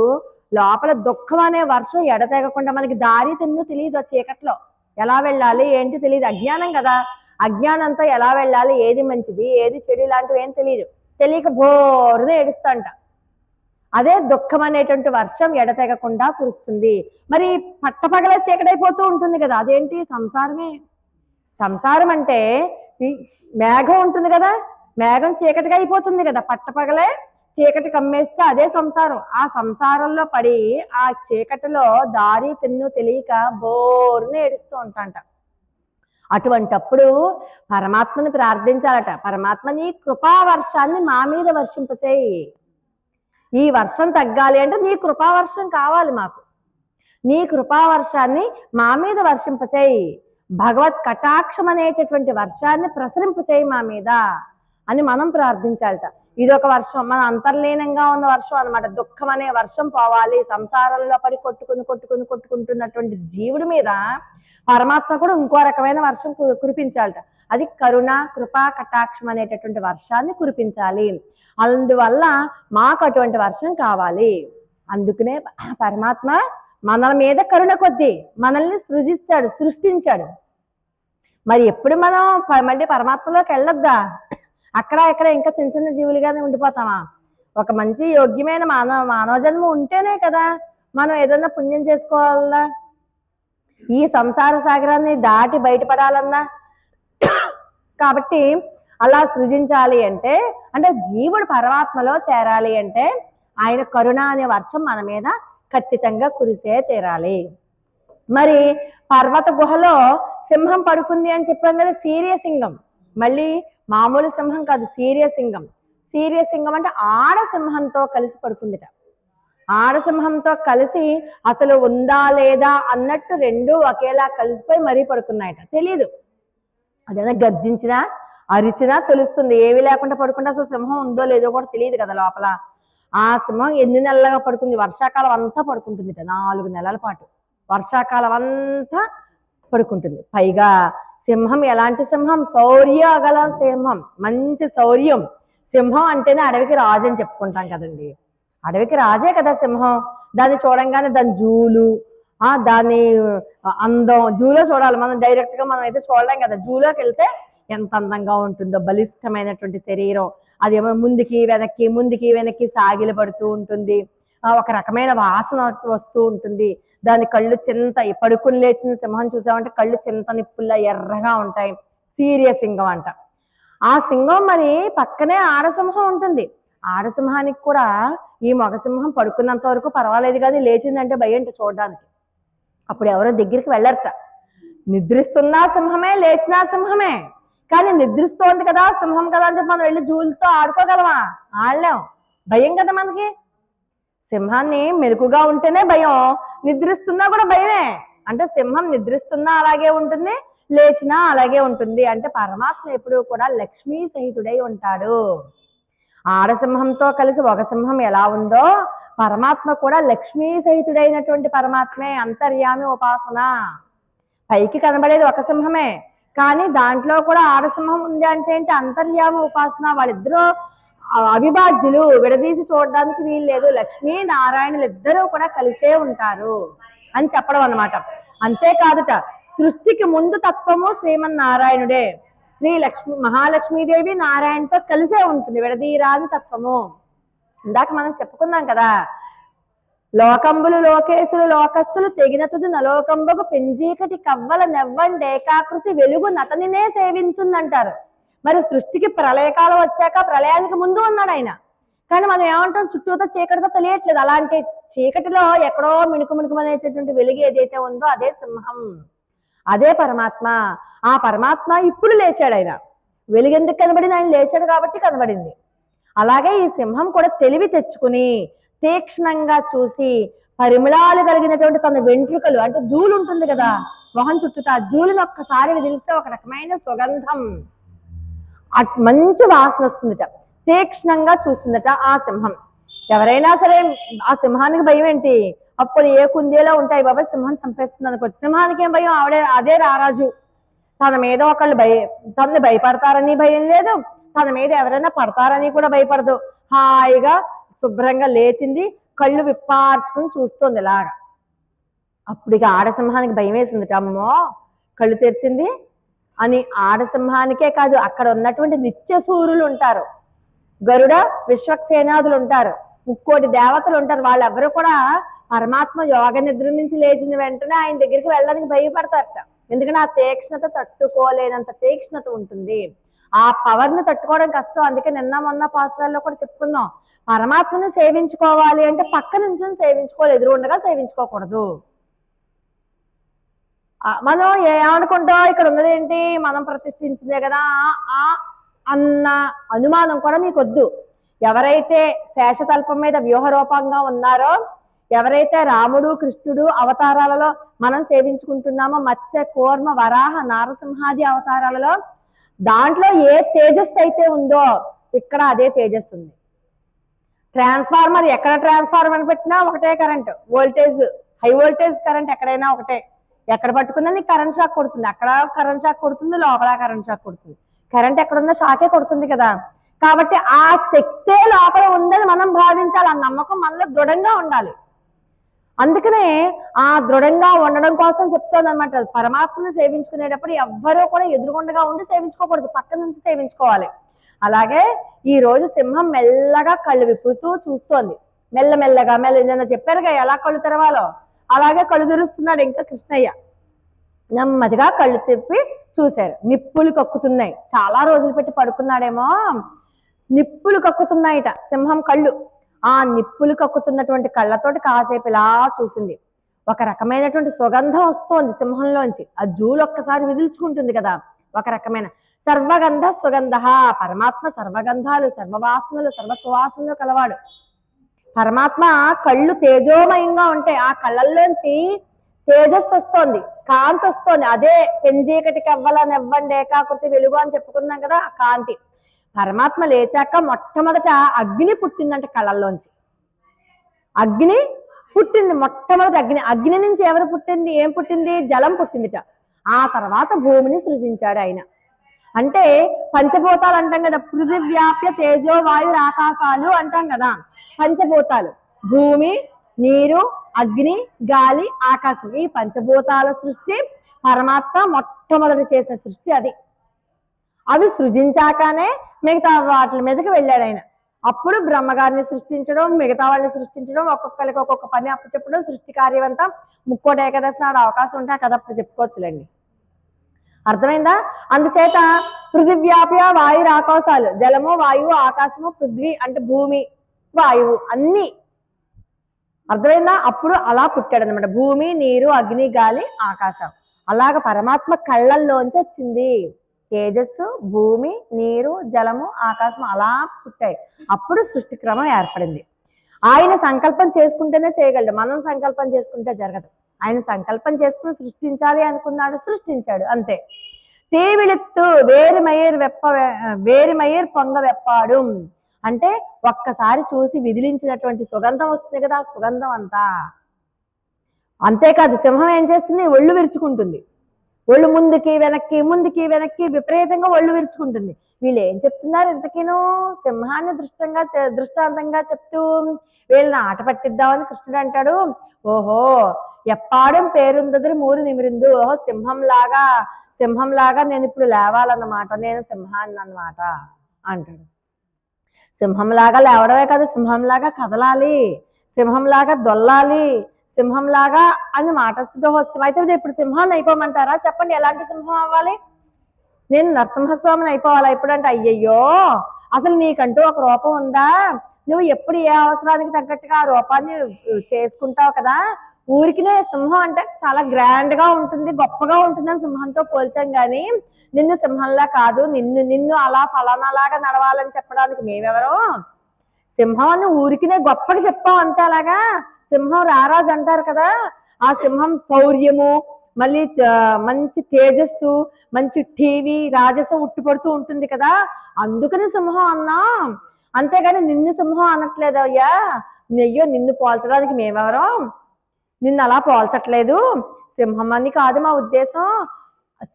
Speaker 1: లోపల దుఃఖం అనే వర్షం ఎడతెగకుండా మనకి దారి తెన్ను తెలియదు. చీకట్లో ఎలా వెళ్ళాలి ఏంటి తెలియదు, అజ్ఞానం కదా. అజ్ఞానంతో ఎలా వెళ్ళాలి, ఏది మంచిది ఏది చెడు ఇలాంటివి ఏం తెలియదు. తెలియక బోరున ఏడుస్తాంట. అదే దుఃఖం అనేటువంటి వర్షం ఎడతెగకుండా కురుస్తుంది. మరి పట్టపగలే చీకటైపోతూ ఉంటుంది కదా, అదేంటి? సంసారమే. సంసారం అంటే మేఘం ఉంటుంది కదా, మేఘం చీకటిగా అయిపోతుంది కదా. పట్టపగలే చీకటి కమ్మేస్తే అదే సంసారం. ఆ సంసారంలో పడి ఆ చీకటిలో దారి తెన్ను తెలియక బోరున ఏడుస్తూ ఉంటాంట. అటువంటప్పుడు పరమాత్మని ప్రార్థించాలట. పరమాత్మ నీ కృపా వర్షాన్ని మా మీద వర్షింపచేయి. ఈ వర్షం తగ్గాలి అంటే నీ కృపా వర్షం కావాలి మాకు. నీ కృపా వర్షాన్ని మా మీద వర్షింపచేయి. భగవత్ కటాక్షం అనేటటువంటి వర్షాన్ని ప్రసరింపచేయి మా మీద అని మనం ప్రార్థించాలట. ఇదొక వర్షం, మన అంతర్లీనంగా ఉన్న వర్షం అనమాట. దుఃఖం అనే వర్షం పోవాలి. సంసారంలో పడి కొట్టుకుంటున్నటువంటి జీవుడి మీద పరమాత్మ కూడా ఇంకో రకమైన వర్షం కురిపించాలట. అది కరుణ, కృపా, కటాక్షం అనేటటువంటి వర్షాన్ని కురిపించాలి. అందువల్ల మాకు అటువంటి వర్షం కావాలి. అందుకనే పరమాత్మ మన మీద కరుణ కొద్దీ మనల్ని సృష్టించాడు. మరి ఎప్పుడు మనం మళ్ళీ పరమాత్మలోకి వెళ్ళొద్దా? అక్కడ ఇక్కడ ఇంకా చిన్న చిన్న జీవులుగానే ఉండిపోతామా? ఒక మంచి యోగ్యమైన మానవ జన్మ ఉంటేనే కదా మనం ఏదన్నా పుణ్యం చేసుకోవాలన్నా, ఈ సంసార సాగరాన్ని దాటి బయటపడాలన్నా. కాబట్టి అలా సృజించాలి అంటే జీవుడు పరమాత్మలో చేరాలి అంటే ఆయన కరుణ అనే వర్షం మన మీద ఖచ్చితంగా కురిసే తీరాలి. మరి పర్వత గుహలో సింహం పడుకుంది అని చెప్పాం కదా, సీరియసింగం. మళ్ళీ మామూలు సింహం కాదు, సీరియసింగం. సీరియసింగం అంటే ఆడ సింహంతో కలిసి పడుకుందిట. ఆడసింహంతో కలిసి అసలు ఉందా లేదా అన్నట్టు రెండు ఒకేలా కలిసిపోయి మరీ పడుకున్నాయట. తెలీదు, అదేనా గర్జించినా అరిచినా తెలుస్తుంది. ఏవి లేకుండా పడుకుంటే అసలు సింహం ఉందో లేదో కూడా తెలియదు కదా లోపల. ఆ సింహం ఎన్ని నెలలుగా పడుకుంది? వర్షాకాలం అంతా పడుకుంటుందిట, 4 నెలల పాటు వర్షాకాలం అంతా పడుకుంటుంది. పైగా సింహం ఎలాంటి సింహం? శౌర్య గల సింహం, మంచి శౌర్యం. సింహం అంటేనే అడవికి రాజు అని చెప్పుకుంటాం కదండి. అడవికి రాజే కదా సింహం. దాన్ని చూడంగానే దాని జూలు, దాని అందం, జూలో చూడాలి మనం, డైరెక్ట్ గా మనం అయితే చూడలేం కదా. జూలోకి వెళ్తే ఎంత అందంగా ఉంటుందో, బలిష్టమైనటువంటి శరీరం, అదేమో ముందుకి వెనక్కి ముందుకి వెనక్కి సాగిల పడుతూ ఉంటుంది. ఒక రకమైన వాసన వస్తూ ఉంటుంది. దాని కళ్ళు చింత, పడుకుని లేచిన సింహం చూసామంటే కళ్ళు చింత నిప్పుల్లా ఎర్రగా ఉంటాయి. సీరియసింగం అంట. ఆ సింహం మరి పక్కనే ఆడసింహం ఉంటుంది. ఆడసింహానికి కూడా ఈ మగసింహం పడుకున్నంత వరకు పర్వాలేదు, కానీ లేచిందంటే భయం చూడడానికి. అప్పుడు ఎవరో దగ్గరికి వెళ్ళరట. నిద్రిస్తున్నా సింహమే, లేచినా సింహమే. కానీ నిద్రిస్తోంది కదా, సింహం కదా అని చెప్పి మనం వెళ్ళి జూలతో ఆడుకోగలమా? ఆడలేం, భయం కదా మనకి. సింహాన్ని మెలకుగా ఉంటేనే భయం, నిద్రిస్తున్నా కూడా భయమే. అంటే సింహం నిద్రిస్తున్నా అలాగే ఉంటుంది, లేచినా అలాగే ఉంటుంది. అంటే పరమాత్మ ఎప్పుడూ కూడా లక్ష్మీ సహితుడై ఉంటాడు. ఆడసింహంతో కలిసి ఒక సింహం ఎలా ఉందో, పరమాత్మ కూడా లక్ష్మీ సహితుడైనటువంటి పరమాత్మే. అంతర్యామి ఉపాసన. పైకి కనబడేది ఒక సింహమే, కానీ దాంట్లో కూడా ఆడసింహం ఉంది అంటే ఏంటి? అంతర్యామి ఉపాసన. వాళ్ళిద్దరూ అవిభాజ్యులు, విడదీసి చూడడానికి వీలు లేదు. లక్ష్మీ నారాయణులు ఇద్దరూ కూడా కలిసే ఉంటారు అని చెప్పడం అన్నమాట. అంతేకాదుట, సృష్టికి ముందు తత్వము శ్రీమన్నారాయణుడే. మహాలక్ష్మీదేవి నారాయణతో కలిసే ఉంటుంది, విడదీరాని తత్వము. ఇందాక మనం చెప్పుకున్నాం కదా, లోకంబులు లోకేశులు లోకస్తులు తెగిన తుది నలోకంబకు పెంజీకటి కవ్వల నెవ్వండేకాకృతి వెలుగు నతనినే సేవింతుందంటారు. మరి సృష్టికి ప్రళయకాలం వచ్చాక, ప్రళయానికి ముందు ఉన్నాడు ఆయన. కానీ మనం ఏమంటాం? చుట్టూతో చీకటితో తెలియట్లేదు. అలాంటి చీకటిలో ఎక్కడో మిణుకుమిణుకుమనేటటువంటి వెలుగు ఏదైతే ఉందో అదే సింహం, అదే పరమాత్మ. ఆ పరమాత్మ ఇప్పుడు లేచాడు. ఆయన వెలుగు ఎందుకు కనబడింది? ఆయన లేచాడు కాబట్టి కనబడింది. అలాగే ఈ సింహం కూడా తెలివి తెచ్చుకుని తీక్షణంగా చూసి, పరిమళాలు కలిగినటువంటి తన వెంట్రుకలు, అంటే జూలు ఉంటుంది కదా మొహం చుట్టూ, ఆ జూలుని ఒక్కసారి విదిలిస్తే ఒక రకమైన సుగంధం, మంచి వాసన వస్తుందట. తీక్షణంగా చూస్తుందట ఆ సింహం. ఎవరైనా సరే ఆ సింహానికి భయం ఏంటి? అప్పుడు ఏ కుందేలో ఉంటాయి బాబా, సింహం చంపేస్తుంది అనుకోవచ్చు. సింహానికి ఏం భయం? అదే రారాజు. తన మీద ఒకళ్ళు తనని భయపడతారని భయం లేదు, తన మీద ఎవరైనా పడతారని కూడా భయపడదు. హాయిగా శుభ్రంగా లేచింది, కళ్ళు విప్పార్చుకుని చూస్తుంది ఇలాగా. అప్పుడు ఇక ఆడసింహానికి భయం వేసింది. అమ్మో, కళ్ళు తెరిచింది అని. ఆడసింహానికే కాదు, అక్కడ ఉన్నటువంటి నిత్య సూర్యులు ఉంటారు, గరుడ విశ్వక్సేనాదులు ఉంటారు, 3 దేవతలు ఉంటారు. వాళ్ళెవరు కూడా పరమాత్మ యోగ నిద్ర నుంచి లేచిన వెంటనే ఆయన దగ్గరికి వెళ్ళడానికి భయపడతారట. ఎందుకంటే ఆ తీక్ష్ణత తట్టుకోలేనంత తీక్ష్ణత ఉంటుంది. ఆ పవర్ ని తట్టుకోవడం కష్టం. అందుకే నిన్న మొన్న పాత్రల్లో కూడా చెప్పుకుందాం, పరమాత్మని సేవించుకోవాలి అంటే పక్క నుంచి సేవించుకోవాలి, ఎదురుండగా సేవించుకోకూడదు. మనం ఏమనుకుంటాం, ఇక్కడ ఉన్నది ఏంటి, మనం ప్రతిష్ఠించిందే కదా అన్న అనుమానం కూడా మీకు వద్దు. ఎవరైతే శేషతల్పం మీద వ్యూహరూపంగా ఉన్నారో, ఎవరైతే రాముడు కృష్ణుడు అవతారాలలో మనం సేవించుకుంటున్నామో, మత్స్య కూర్మ వరాహ నారసింహాది అవతారాలలో, దాంట్లో ఏ తేజస్సు అయితే ఉందో ఇక్కడ అదే తేజస్సు ఉంది. ట్రాన్స్ఫార్మర్, ఎక్కడ ట్రాన్స్ఫార్మర్ పెట్టినా ఒకటే current, voltage high voltage current ఎక్కడైనా ఒకటే. ఎక్కడ పట్టుకున్నా నీకు కరెంట్ షాక్ కొడుతుంది, అక్కడ కరెంట్ షాక్ కొడుతుంది, లోపల కరెంట్ షాక్ కొడుతుంది. కరెంట్ ఎక్కడుందో షాకే కొడుతుంది కదా. కాబట్టి ఆ శక్తే లోపల ఉందని మనం భావించాలి. ఆ నమ్మకం మనలో దృఢంగా ఉండాలి. అందుకనే ఆ దృఢంగా ఉండడం కోసం చెప్తోంది అనమాట. పరమాత్మని సేవించుకునేటప్పుడు ఎవ్వరూ కూడా ఎదురుగుండగా ఉండి సేవించుకోకూడదు, పక్క నుంచి సేవించుకోవాలి. అలాగే ఈ రోజు సింహం మెల్లగా కళ్ళు విప్పుతూ చూస్తోంది. మెల్లమెల్లగా నిన్న చెప్పారుగా ఎలా కళ్ళు తెరవాలో, అలాగే కళ్ళు తెరుస్తున్నాడు ఇంకా కృష్ణయ్య. నెమ్మదిగా కళ్ళు తిప్పి చూశారు. నిప్పులు కక్కుతున్నాయి. చాలా రోజులు పెట్టి పడుకున్నాడేమో, నిప్పులు కక్కుతున్నాయిట సింహం కళ్ళు. ఆ నిప్పులు కక్కుతున్నటువంటి కళ్ళతోటి కాసేపు ఇలా చూసింది. ఒక రకమైనటువంటి సుగంధం వస్తోంది సింహంలోంచి. ఆ జూలు ఒక్కసారి విదిల్చుకుంటుంది కదా, ఒక రకమైన సర్వగంధ సుగంధ. పరమాత్మ సర్వగంధాలు, సర్వవాసనలు, సర్వ సువాసనలు కలవాడు. పరమాత్మ కళ్ళు తేజోమయంగా ఉంటాయి. ఆ కళ్ళల్లోంచి తేజస్సు వస్తోంది, కాంతి వస్తోంది. అదే పెంజీకటి కవ్వల నెవ్వండి ఏకాకృతి వెలుగు అని చెప్పుకున్నాం కదా, ఆ కాంతి. పరమాత్మ లేచాక మొట్టమొదట అగ్ని పుట్టిందంట కళ్ళల్లోంచి. అగ్ని పుట్టింది, మొట్టమొదటి అగ్ని. అగ్ని నుంచి ఎవరు పుట్టింది, ఏం పుట్టింది? జలం పుట్టిందిట. ఆ తర్వాత భూమిని సృజించాడు ఆయన. అంటే పంచభూతాలు అంటాం కదా, పృథివ్యాప్య తేజో వాయు ఆకాశాలు అంటాం కదా. పంచభూతాలు భూమి, నీరు, అగ్ని, గాలి, ఆకాశం. ఈ పంచభూతాల సృష్టి పరమాత్మ మొట్టమొదటి చేసిన సృష్టి అది. అవి సృజించాకనే మిగతా వాటి మీదకి వెళ్ళాడు ఆయన. అప్పుడు బ్రహ్మగారిని సృష్టించడం, మిగతా వాళ్ళని సృష్టించడం, ఒక్కొక్కరికి ఒక్కొక్క పని అప్పచెప్పడం, సృష్టి కార్యం అంతా ముక్కోటి ఏకాదశి నాడు అవకాశం ఉంటే ఆ కథ అప్పుడు చెప్పుకోవచ్చులేండి. అర్థమైందా? అందుచేత పృథివ్యాప్య వాయు ఆకాశాలు, జలము, వాయువు, ఆకాశము, పృథ్వీ అంటే భూమి, వాయువు అన్ని. అర్థమైందా? అప్పుడు అలా పుట్టాడు అనమాట. భూమి, నీరు, అగ్ని, గాలి, ఆకాశం. అలాగ పరమాత్మ కళ్ళల్లోంచి వచ్చింది తేజస్సు. భూమి, నీరు, జలము, ఆకాశం అలా పుట్టాయి. అప్పుడు సృష్టి క్రమం ఏర్పడింది. ఆయన సంకల్పం చేసుకుంటేనే చేయగలడు, మనం సంకల్పం చేసుకుంటే జరగదు. ఆయన సంకల్పం చేసుకుని సృష్టించాలి అనుకున్నాడు, సృష్టించాడు, అంతే. తీవిళిత్తు వేరిమయ్యర్ పొంగ వెప్పాడు అంటే ఒక్కసారి చూసి విదిలించినటువంటి సుగంధం వస్తుంది కదా, సుగంధం అంతా. అంతేకాదు, సింహం ఏం చేస్తుంది? ఒళ్ళు విరుచుకుంటుంది. ఒళ్ళు ముందుకి వెనక్కి, ముందుకి వెనక్కి విపరీతంగా ఒళ్ళు విరుచుకుంటుంది. వీళ్ళు ఏం చెప్తున్నారు ఇంతకీను? సింహాన్ని దృష్టాంతంగా చెప్తూ వీళ్ళని ఆట పట్టిద్దామని కృష్ణుడు అంటాడు. ఓహో, ఎప్పాడం పేరుందది మూరు నిమిరిందు. ఓహో, సింహంలాగా నేను ఇప్పుడు లేవాలన్నమాట, నేను సింహాన్ని అన్నమాట అంటాడు. సింహంలాగా లేవడమే కాదు, సింహంలాగా కదలాలి, సింహంలాగా దొల్లాలి, సింహంలాగా అని మాట వస్తుంది. అయితే ఇప్పుడు సింహాన్ని అయిపోమంటారా? చెప్పండి, ఎలాంటి సింహం అవ్వాలి? నేను నరసింహస్వామిని అయిపోవాలా ఇప్పుడంటే? అయ్యయ్యో, అసలు నీకంటూ ఒక రూపం ఉందా? నువ్వు ఎప్పుడు ఏ అవసరానికి తగ్గట్టుగా ఆ రూపాన్ని చేసుకుంటావు కదా. ఊరికినే సింహం అంటే చాలా గ్రాండ్ గా ఉంటుంది, గొప్పగా ఉంటుందని సింహంతో పోల్చాం కానీ నిన్ను సింహంలా కాదు, నిన్ను అలా ఫలానాలాగా నడవాలని చెప్పడానికి మేమెవరో? సింహం అని ఊరికినే గొప్పగా చెప్పాం అంతే. అలాగా సింహం రారాజు అంటారు కదా, ఆ సింహం శౌర్యము, మళ్ళీ మంచి తేజస్సు, మంచి టీవీ రాజసం ఉట్టిపడుతూ ఉంటుంది కదా, అందుకని సింహం అన్నా. అంతేగాని నిన్ను సింహం అనట్లేదు అయ్యా. అయ్యో, నిన్ను పోల్చడానికి మేమెవరం? నిన్ను అలా పోల్చట్లేదు, సింహం అని కాదు మా ఉద్దేశం.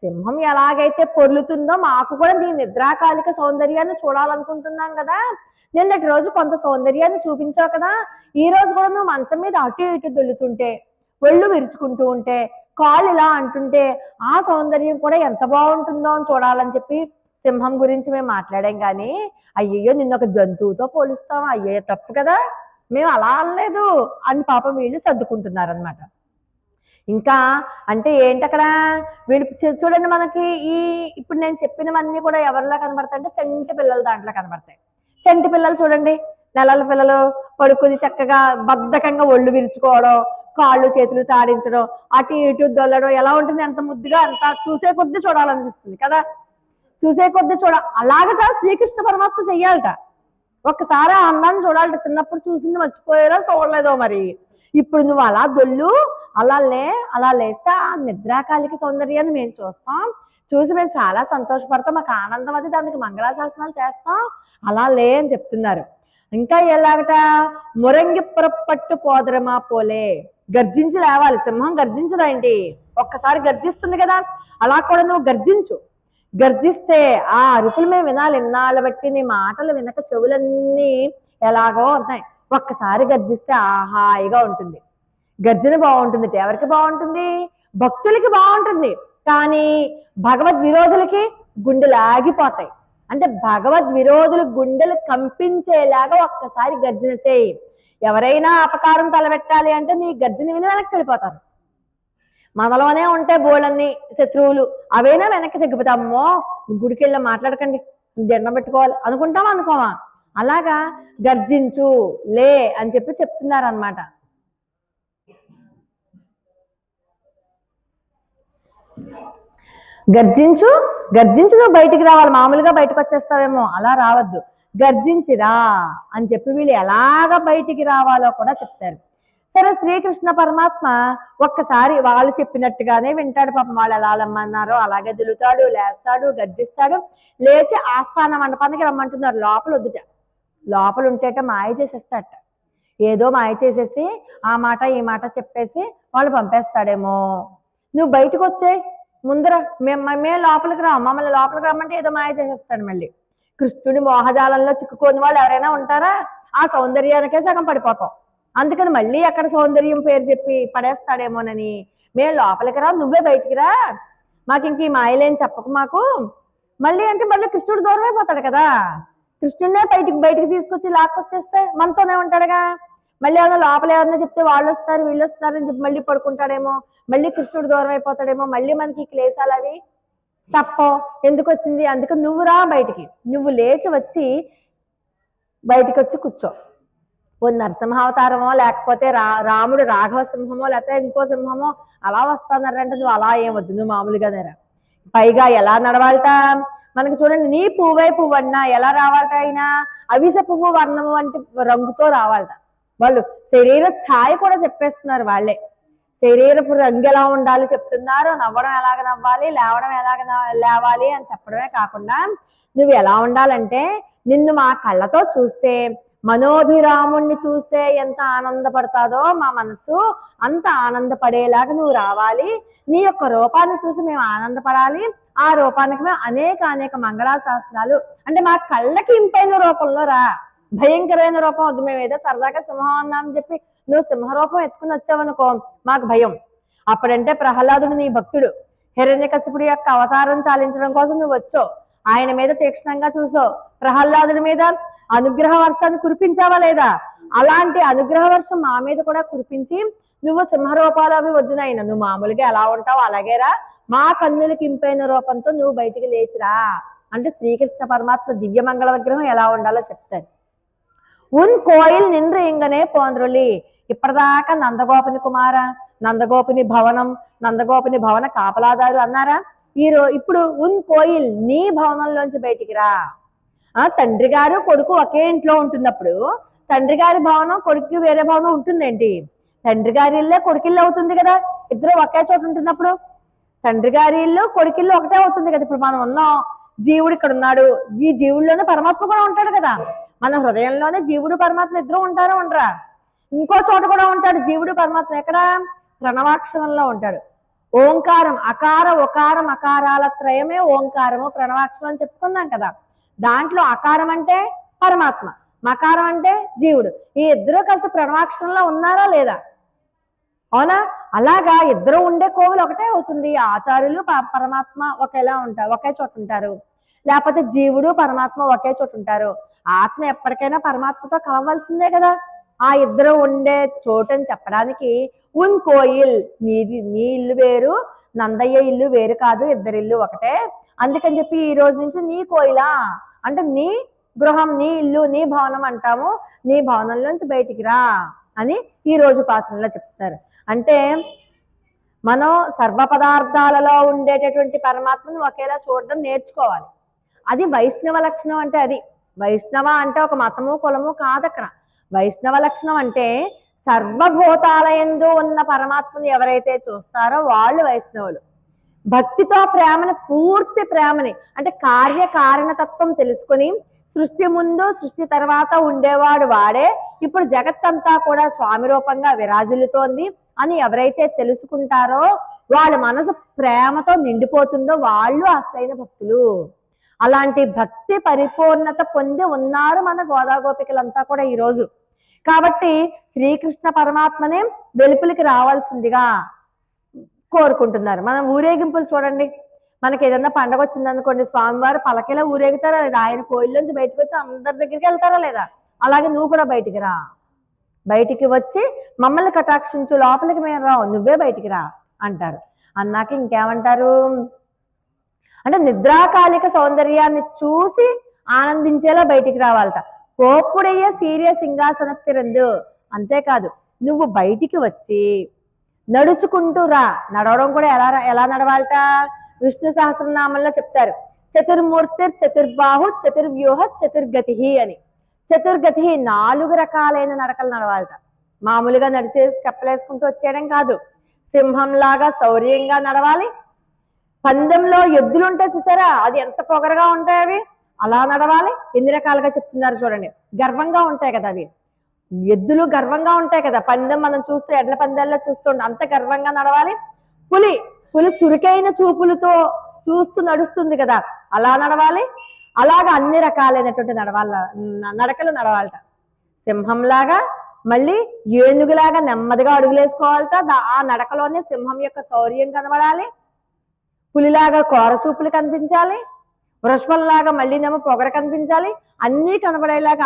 Speaker 1: సింహం ఎలాగైతే పొర్లుతుందో మాకు కూడా నీ నిద్రాకాలిక సౌందర్యాన్ని చూడాలనుకుంటున్నాం కదా. నిన్నటి రోజు కొంత సౌందర్యాన్ని చూపించావు కదా, ఈ రోజు కూడా నువ్వు మంచం మీద అటు ఇటు దొల్లుతుంటే, ఒళ్ళు విరుచుకుంటూ ఉంటే, కాళ్ళు ఇలా అంటుంటే ఆ సౌందర్యం కూడా ఎంత బాగుంటుందో అని చూడాలని చెప్పి సింహం గురించి మేము మాట్లాడాం. కానీ అయ్యయ్యో, నిన్న ఒక జంతువుతో పోలుస్తాం, అయ్యయ్యో తప్పు కదా, మేము అలా అనలేదు అని పాపం వీళ్ళు సర్దుకుంటున్నారనమాట. ఇంకా అంటే ఏంటి అక్కడ వీళ్ళు చూడండి, మనకి ఇప్పుడు నేను చెప్పినవన్నీ కూడా ఎవరిలా కనబడతాయి అంటే చంటి పిల్లలు దాంట్లో కనబడతాయి. చంటి పిల్లలు చూడండి, నెలల పిల్లలు పడుకుని చక్కగా బద్ధకంగా ఒళ్ళు విరుచుకోవడం, కాళ్ళు చేతులు తాడించడం, అటు ఇటు దొల్లడం ఎలా ఉంటుంది, ఎంత ముద్దుగా, అంత చూసే కొద్ది చూడాలనిపిస్తుంది కదా. చూసే కొద్ది అలాగట శ్రీకృష్ణ పరమాత్మ చెయ్యాలట. ఒక్కసారి ఆ అందాన్ని చూడాలట. చిన్నప్పుడు చూసింది మర్చిపోయారో చూడలేదో మరి. ఇప్పుడు నువ్వు అలా దొల్లు, అలా లేస్తే ఆ నిద్రాకాలిక సౌందర్యాన్ని మేము చూస్తాం, చూసి మేము చాలా సంతోషపడతాం, మాకు ఆనందం అది, దానికి మంగళాశాసనాలు చేస్తాం, అలా లే అని చెప్తున్నారు. ఇంకా ఎలాగట? మురంగి పురపట్టు పోదరమా పోలే, గర్జించి లేవాలి. సింహం గర్జించదండి, ఒక్కసారి గర్జిస్తుంది కదా, అలా కూడా నువ్వు గర్జించు. గర్జిస్తే ఆ అరుపులు మేము వినాలి. ఇన్నాళ్ళు బట్టి నీ మాటలు వినక చెవులన్నీ ఎలాగో ఉన్నాయి. ఒక్కసారి గర్జిస్తే హాయిగా ఉంటుంది. గర్జన బాగుంటుంది. ఎవరికి బాగుంటుంది? భక్తులకి బాగుంటుంది. కానీ భగవద్ విరోధులకి గుండెలు ఆగిపోతాయి. అంటే భగవద్ విరోధులు గుండెలు కంపించేలాగా ఒక్కసారి గర్జన చేయి. ఎవరైనా అపకారం తలబెట్టాలి అంటే నీ గర్జన విని వెనక్కి వెళ్ళిపోతారు. మనలోనే ఉంటే బోళ్ళన్ని శత్రువులు, అవైనా వెనక్కి తగ్గిపోతామో. గుడికి వెళ్ళి మాట్లాడకండి, దండం పెట్టుకోవాలి అనుకుంటామా? అనుకోమా? అలాగా గర్జించు, లే అని చెప్పి చెప్తున్నారు అనమాట. గర్జించు, గర్జించు, నువ్వు బయటికి రావాలి. మామూలుగా బయటకు వచ్చేస్తావేమో, అలా రావద్దు, గర్జించిరా అని చెప్పి వీళ్ళు ఎలాగ బయటికి రావాలో కూడా చెప్తారు. సరే, శ్రీకృష్ణ పరమాత్మ ఒక్కసారి వాళ్ళు చెప్పినట్టుగానే వింటాడు. పాపం వాళ్ళు ఎలా రమ్మన్నారో అలాగే దులుతాడు, లేస్తాడు, గర్జిస్తాడు. లేచి ఆస్థాన మండపానికి రమ్మంటున్నారు. లోపల వద్దుట, లోపల ఉంటేట మాయ చేసేస్తాట. ఏదో మాయ చేసేసి ఆ మాట ఈ మాట చెప్పేసి వాళ్ళు పంపేస్తాడేమో. నువ్వు బయటకు వచ్చేయి ముందర, మేము లోపలికి రా, మమ్మల్ని లోపలికి రమ్మంటే ఏదో మాయ చేసేస్తాడు. మళ్ళీ కృష్ణుడి మోహజాలంలో చిక్కుకోని వాళ్ళు ఎవరైనా ఉంటారా? ఆ సౌందర్యానికే సగం పడిపోతాం. అందుకని మళ్ళీ అక్కడ సౌందర్యం పేరు చెప్పి పడేస్తాడేమోనని మేము లోపలికి రా, నువ్వే బయటికి రా, మాకు ఇంక ఈ మాయలేని చెప్పకు మాకు. మళ్ళీ అంటే మళ్ళీ కృష్ణుడు దూరం అయిపోతాడు కదా. కృష్ణుడినే బయటికి తీసుకొచ్చి లాక్కొచ్చేస్తే మనతోనే ఉంటాడుగా. మళ్ళీ ఏమన్నా లోపల ఏమన్నా చెప్తే వాళ్ళు వస్తారు వీళ్ళు వస్తారు అని చెప్పి మళ్ళీ పడుకుంటాడేమో, మళ్ళీ కృష్ణుడు దూరం అయిపోతాడేమో, మళ్ళీ మనకి క్లేశాలు అవి తప్పో. ఎందుకు వచ్చింది? అందుకని నువ్వు రా బయటికి, నువ్వు లేచి వచ్చి బయటికి వచ్చి కూర్చో. ఓ నరసింహావతారమో లేకపోతే రాముడు రాఘవ సింహమో లేకపోతే ఇంకో సింహమో అలా వస్తానంటే నువ్వు అలా ఏమొద్దు, నువ్వు మామూలుగానే రా. పైగా ఎలా నడవాలట మనకి చూడండి, నీ పువ్వై పువ్వన్నా ఎలా రావాలట, అయినా అవిసె పువ్వు వర్ణము వంటి రంగుతో రావాలట. వాళ్ళు శరీర ఛాయ కూడా చెప్పేస్తున్నారు వాళ్ళే. శరీరపు రంగు ఎలా ఉండాలి చెప్తున్నారు, నవ్వడం ఎలాగ నవ్వాలి, లేవడం ఎలాగ లేవాలి అని చెప్పడమే కాకుండా నువ్వు ఎలా ఉండాలంటే, నిన్ను మా కళ్ళతో చూస్తే, మనోభిరాముణ్ణి చూస్తే ఎంత ఆనందపడతాదో మా మనసు అంత ఆనందపడేలాగా నువ్వు రావాలి. నీ యొక్క రూపాన్ని చూసి మేము ఆనందపడాలి. ఆ రూపానికి మేము అనేక మంగళాశాసనాలు అంటే మా కళ్ళకి ఇంపైన రూపంలో రా, భయంకరమైన రూపం వద్దు. మేము ఏదో సరదాగా సింహం అన్నామని చెప్పి నువ్వు సింహరూపం ఎత్తుకుని వచ్చావనుకో మాకు భయం. అప్పుడంటే ప్రహ్లాదుడు నీ భక్తుడు, హిరణ్యకశిపుడి యొక్క అవతారం చాలించడం కోసం నువ్వు వచ్చావు, ఆయన మీద తీక్షణంగా చూసావు, ప్రహ్లాదుడి మీద అనుగ్రహ వర్షాన్ని కురిపించావా లేదా? అలాంటి అనుగ్రహ వర్షం మా మీద కూడా కురిపించి నువ్వు సింహరూపాలు అవి వద్దునైనా నువ్వు మామూలుగా ఎలా ఉంటావు అలాగేరా, మా కన్నులకి ఇంపైన రూపంతో నువ్వు బయటికి లేచిరా అంటే శ్రీకృష్ణ పరమాత్మ దివ్య మంగళ విగ్రహం ఎలా ఉండాలో చెప్తారు. ఉన్ కోయిల్ నిన్ను ఇంగనే పోంద్రులి. ఇప్పటిదాకా నందగోపుని కుమార, నందగోపుని భవనం, నందగోపుని భవన కాపలాదారు అన్నారా. ఇప్పుడు ఉన్ కోయిల్ నీ భవనంలోంచి బయటికి రా. తండ్రి గారు కొడుకు ఒకే ఇంట్లో ఉంటున్నప్పుడు తండ్రి గారి భవనం కొడుకు వేరే భవనం ఉంటుందేంటి? తండ్రి గారి ఇల్లే కొడుకిల్లు అవుతుంది కదా. ఇద్దరు ఒకే చోట ఉంటున్నప్పుడు తండ్రి గారి ఇల్లు కొడుకిల్లు ఒకటే అవుతుంది కదా. ఇప్పుడు మనం ఉన్నాం, జీవుడు ఇక్కడ ఉన్నాడు, ఈ జీవుల్లోనే పరమాత్మ కూడా ఉంటాడు కదా. మన హృదయంలోనే జీవుడు పరమాత్మ ఇద్దరు ఉంటారా ఉండరా? ఇంకో చోట కూడా ఉంటాడు జీవుడు పరమాత్మ. ఎక్కడ? ప్రణవాక్షరంలో ఉంటాడు. ఓంకారం, అకార ఒకార మకారాల త్రయమే ఓంకారము ప్రణవాక్షరం అని చెప్పుకున్నాం కదా. దాంట్లో అకారం అంటే పరమాత్మ, మకారం అంటే జీవుడు. ఈ ఇద్దరు కలిసి ప్రణవాక్షరంలో ఉన్నారా లేదా? అవునా? అలాగా ఇద్దరు ఉండే కోవిలు ఒకటే అవుతుంది. ఆచార్యులు పరమాత్మ ఒకేలా ఉంటారు, ఒకే చోట ఉంటారు. లేకపోతే జీవుడు పరమాత్మ ఒకే చోట ఉంటారు. ఆత్మ ఎప్పటికైనా పరమాత్మతో కలవాల్సిందే కదా. ఆ ఇద్దరు ఉండే చోటని చెప్పడానికి ఉన్ కోయిల్, నీ ఇల్లు వేరు, నందయ్య ఇల్లు వేరు కాదు, ఇద్దరి ఇల్లు ఒకటే. అందుకని చెప్పి ఈ రోజు నుంచి నీ కోయిలా అంటే నీ గృహం, నీ ఇల్లు, నీ భవనం అంటాము, నీ భవనంలోంచి బయటికి రా అని ఈ రోజు పాసనలో చెప్తారు. అంటే మనం సర్వ పదార్థాలలో ఉండేటటువంటి పరమాత్మను ఒకేలా చూడడం నేర్చుకోవాలి. అది వైష్ణవ లక్షణం. అంటే అది వైష్ణవ అంటే ఒక మతము కులము కాదు. అక్కడ వైష్ణవ లక్షణం అంటే సర్వభూతాలయందు ఉన్న పరమాత్మను ఎవరైతే చూస్తారో వాళ్ళు వైష్ణవులు. భక్తితో ప్రేమని, పూర్తి ప్రేమని అంటే కార్యకారణతత్వం తెలుసుకుని సృష్టి ముందు సృష్టి తర్వాత ఉండేవాడు వాడే, ఇప్పుడు జగత్తంతా కూడా స్వామి రూపంగా విరాజిల్లుతోంది అని ఎవరైతే తెలుసుకుంటారో వాళ్ళ మనసు ప్రేమతో నిండిపోతుందో వాళ్ళు అసలైన భక్తులు. అలాంటి భక్తి పరిపూర్ణత పొంది ఉన్నారు మన గోదా గోపికలంతా కూడా ఈరోజు. కాబట్టి శ్రీకృష్ణ పరమాత్మనే వెలుపులకి రావాల్సిందిగా కోరుకుంటున్నారు. మనం ఊరేగింపులు చూడండి, మనకి ఏదన్నా పండగ వచ్చిందనుకోండి, స్వామివారు పలకేలా ఊరేగుతారా లేదా? ఆయన కోయిల్లోంచి బయటకు వచ్చి అందరి దగ్గరికి వెళ్తారా లేదా? అలాగే నువ్వు కూడా బయటికి రా, బయటికి వచ్చి మమ్మల్ని కటాక్షించు, లోపలికి మేము రావు, నువ్వే బయటికి రా అంటారు. అన్నాక ఇంకేమంటారు అంటే నిద్రాకాలిక సౌందర్యాన్ని చూసి ఆనందించేలా బయటికి రావాలట. కోప్పుడయ్య సీరియ సింహాసనత్తిరందు. అంతేకాదు నువ్వు బయటికి వచ్చి నడుచుకుంటూ రా. నడవడం కూడా ఎలా నడవాలట? విష్ణు సహస్రనామంలో చెప్తారు, చతుర్మూర్తి చతుర్బాహు చతుర్వ్యూహ చతుర్గతి అని. చతుర్గతి 4 రకాలైన నడకలు నడవాలట. మామూలుగా నడిచేసి చెప్పలేసుకుంటూ వచ్చేయడం కాదు. సింహంలాగా శౌర్యంగా నడవాలి. పందెంలో ఎద్దులు ఉంటాయి చూసారా, అది ఎంత పొగరగా ఉంటాయి అవి, అలా నడవాలి. ఎన్ని రకాలుగా చెప్తున్నారు చూడండి. గర్వంగా ఉంటాయి కదా అవి, ఎద్దులు గర్వంగా ఉంటాయి కదా. పందెం మనం చూస్తూ ఎడ్ల పందాల్లో చూస్తుంటాం, అంత గర్వంగా నడవాలి. పులి చురుకైన చూపులతో చూస్తూ నడుస్తుంది కదా, అలా నడవాలి. అలాగా అన్ని రకాలైనటువంటి నడకలు నడవాలట. సింహంలాగా, మళ్ళీ ఏనుగులాగా నెమ్మదిగా అడుగులేసుకోవాలట. ఆ నడకలోనే సింహం యొక్క శౌర్యం కనబడాలి. పులిలాగా కోర చూపులు కనిపించాలి. వృషభంలాగా మళ్ళీనేమో పొగర కనిపించాలి. అన్నీ కనబడేలాగా,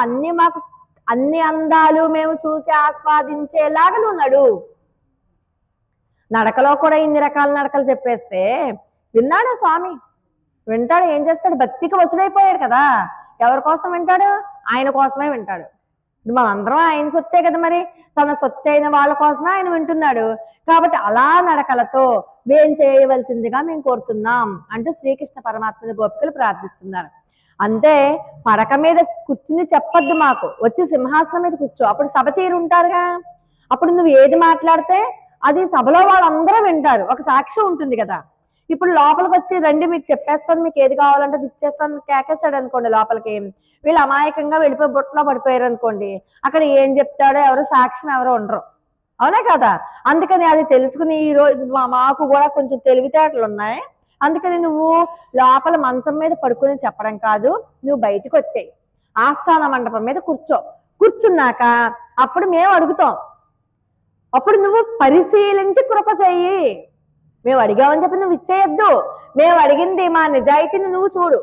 Speaker 1: అన్ని అందాలు మేము చూసి ఆస్వాదించేలాగా నువ్వు నడు. నడకలో కూడా ఇన్ని రకాల నడకలు చెప్పేస్తే విన్నాడు స్వామి. వింటాడు, ఏం చేస్తాడు? భక్తికి వసుడైపోయాడు కదా. ఎవరి కోసం వింటాడు? ఆయన కోసమే వింటాడు. మనందరం ఆయన సొత్తే కదా, మరి తన సొత్తు అయిన వాళ్ళ కోసమే ఆయన వింటున్నాడు. కాబట్టి అలా నడకలతో వేం చేయవలసిందిగా మేము కోరుతున్నాం అంటూ శ్రీకృష్ణ పరమాత్మని గోపికలు ప్రార్థిస్తున్నారు. అంతే, పడక మీద కూర్చుని చెప్పొద్దు మాకు, వచ్చి సింహాసనం మీద కూర్చో. అప్పుడు సభ తీరుంటారుగా. అప్పుడు నువ్వు ఏది మాట్లాడితే అది సభలో వాళ్ళందరూ వింటారు. ఒక సాక్ష్యం ఉంటుంది కదా. ఇప్పుడు లోపలికి వచ్చి రండి మీకు చెప్పేస్తాను, మీకు ఏది కావాలంటే అది ఇచ్చేస్తాను కేకేస్తాడు అనుకోండి లోపలికి. వీళ్ళు అమాయకంగా వెళ్ళిపోయి బుట్టలో పడిపోయారు అనుకోండి, అక్కడ ఏం చెప్తాడో ఎవరు సాక్ష్యం ఎవరో ఉండరు. అవునా కదా? అందుకని అది తెలుసుకుని ఈరోజు మాకు కూడా కొంచెం తెలివితేటలు ఉన్నాయి. అందుకని నువ్వు లోపల మంచం మీద పడుకుని చెప్పడం కాదు, నువ్వు బయటకు వచ్చేయి, ఆస్థాన మండపం మీద కూర్చున్నాక అప్పుడు మేము అడుగుతాం. అప్పుడు నువ్వు పరిశీలించి కృప చెయ్యి. మేము అడిగామని చెప్పి నువ్వు ఇచ్చేయద్దు. మేము అడిగింది మా నిజాయితీని నువ్వు చూడు,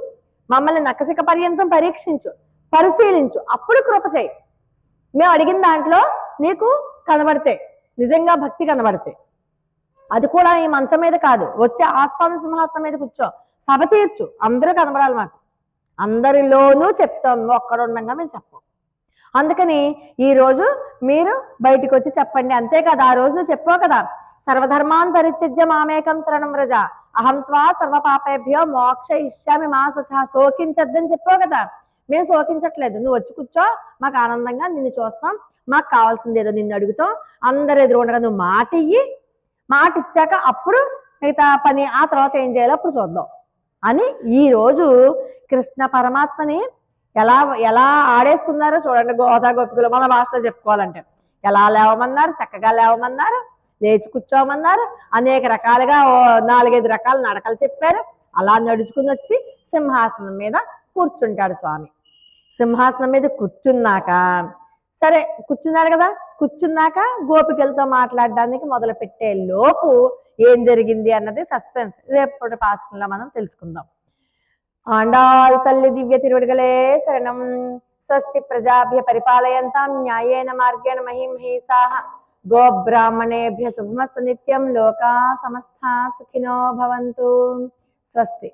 Speaker 1: మమ్మల్ని నక్కసిక పర్యంతం పరీక్షించు, పరిశీలించు, అప్పుడు కృప చేయి. మేము అడిగిన దాంట్లో నీకు కనబడితే, నిజంగా భక్తి కనబడితే, అది కూడా ఈ మంచం మీద కాదు, వచ్చే ఆస్థాన సింహాసనం మీద కూర్చో, సభ తీర్చు, అందరూ కనబడాలి మాకు. అందరిలోనూ చెప్తాం, ఒక్కడుండగా మేము చెప్పం. అందుకని ఈ రోజు మీరు బయటికి వచ్చి చెప్పండి. అంతేకాదు, ఆ రోజు నువ్వు చెప్పావు కదా, సర్వధర్మాన్ పరిత్యజ్య మామేకం శరణం వ్రజ అహం త్వా సర్వ పాపేభ్యో మోక్ష ఇష్యామి మా శుచః. శోకించద్దని చెప్పావు కదా. మేము శోకించట్లేదు, నువ్వు వచ్చి కూర్చో, మాకు ఆనందంగా నిన్ను చూస్తాం, మాకు కావాల్సింది ఏదో నిన్ను అడుగుతాం, అందరు ఎదురుండగా నువ్వు మాట ఇయ్యి, మాట ఇచ్చాక అప్పుడు మిగతా పని ఆ తర్వాత ఏం చేయాలో అప్పుడు చూద్దాం అని ఈరోజు కృష్ణ పరమాత్మని ఎలా ఆడేసుకున్నారో చూడండి. గోదా గోపికలు మన భాషలో చెప్పుకోవాలంటే ఎలా లేవమన్నారు, చక్కగా లేవమన్నారు, లేచి కూర్చోమన్నారు, అనేక రకాలుగా 4-5 రకాల నడకలు చెప్పారు. అలా నడుచుకుని వచ్చి సింహాసనం మీద కూర్చుంటాడు స్వామి. సింహాసనం మీద కూర్చున్నాక, సరే కూర్చున్నాడు కదా, కూర్చున్నాక గోపికలతో మాట్లాడడానికి మొదలు పెట్టే లోపు ఏం జరిగింది అన్నది సస్పెన్స్. రేపటి పాఠంలో మనం తెలుసుకుందాం. ఆండాళ్ తల్లి దివ్య తిరువడిగలే శరణం. స్వస్తి ప్రజాభ్య పరిపాలయంతాం న్యాయేన మార్గేణ మహిమహీసాః. గోబ్రాహ్మణేభ్య శుభమస్తు నిత్యం. లోకా సమస్తా సుఖినో భవంతు. స్వస్తి.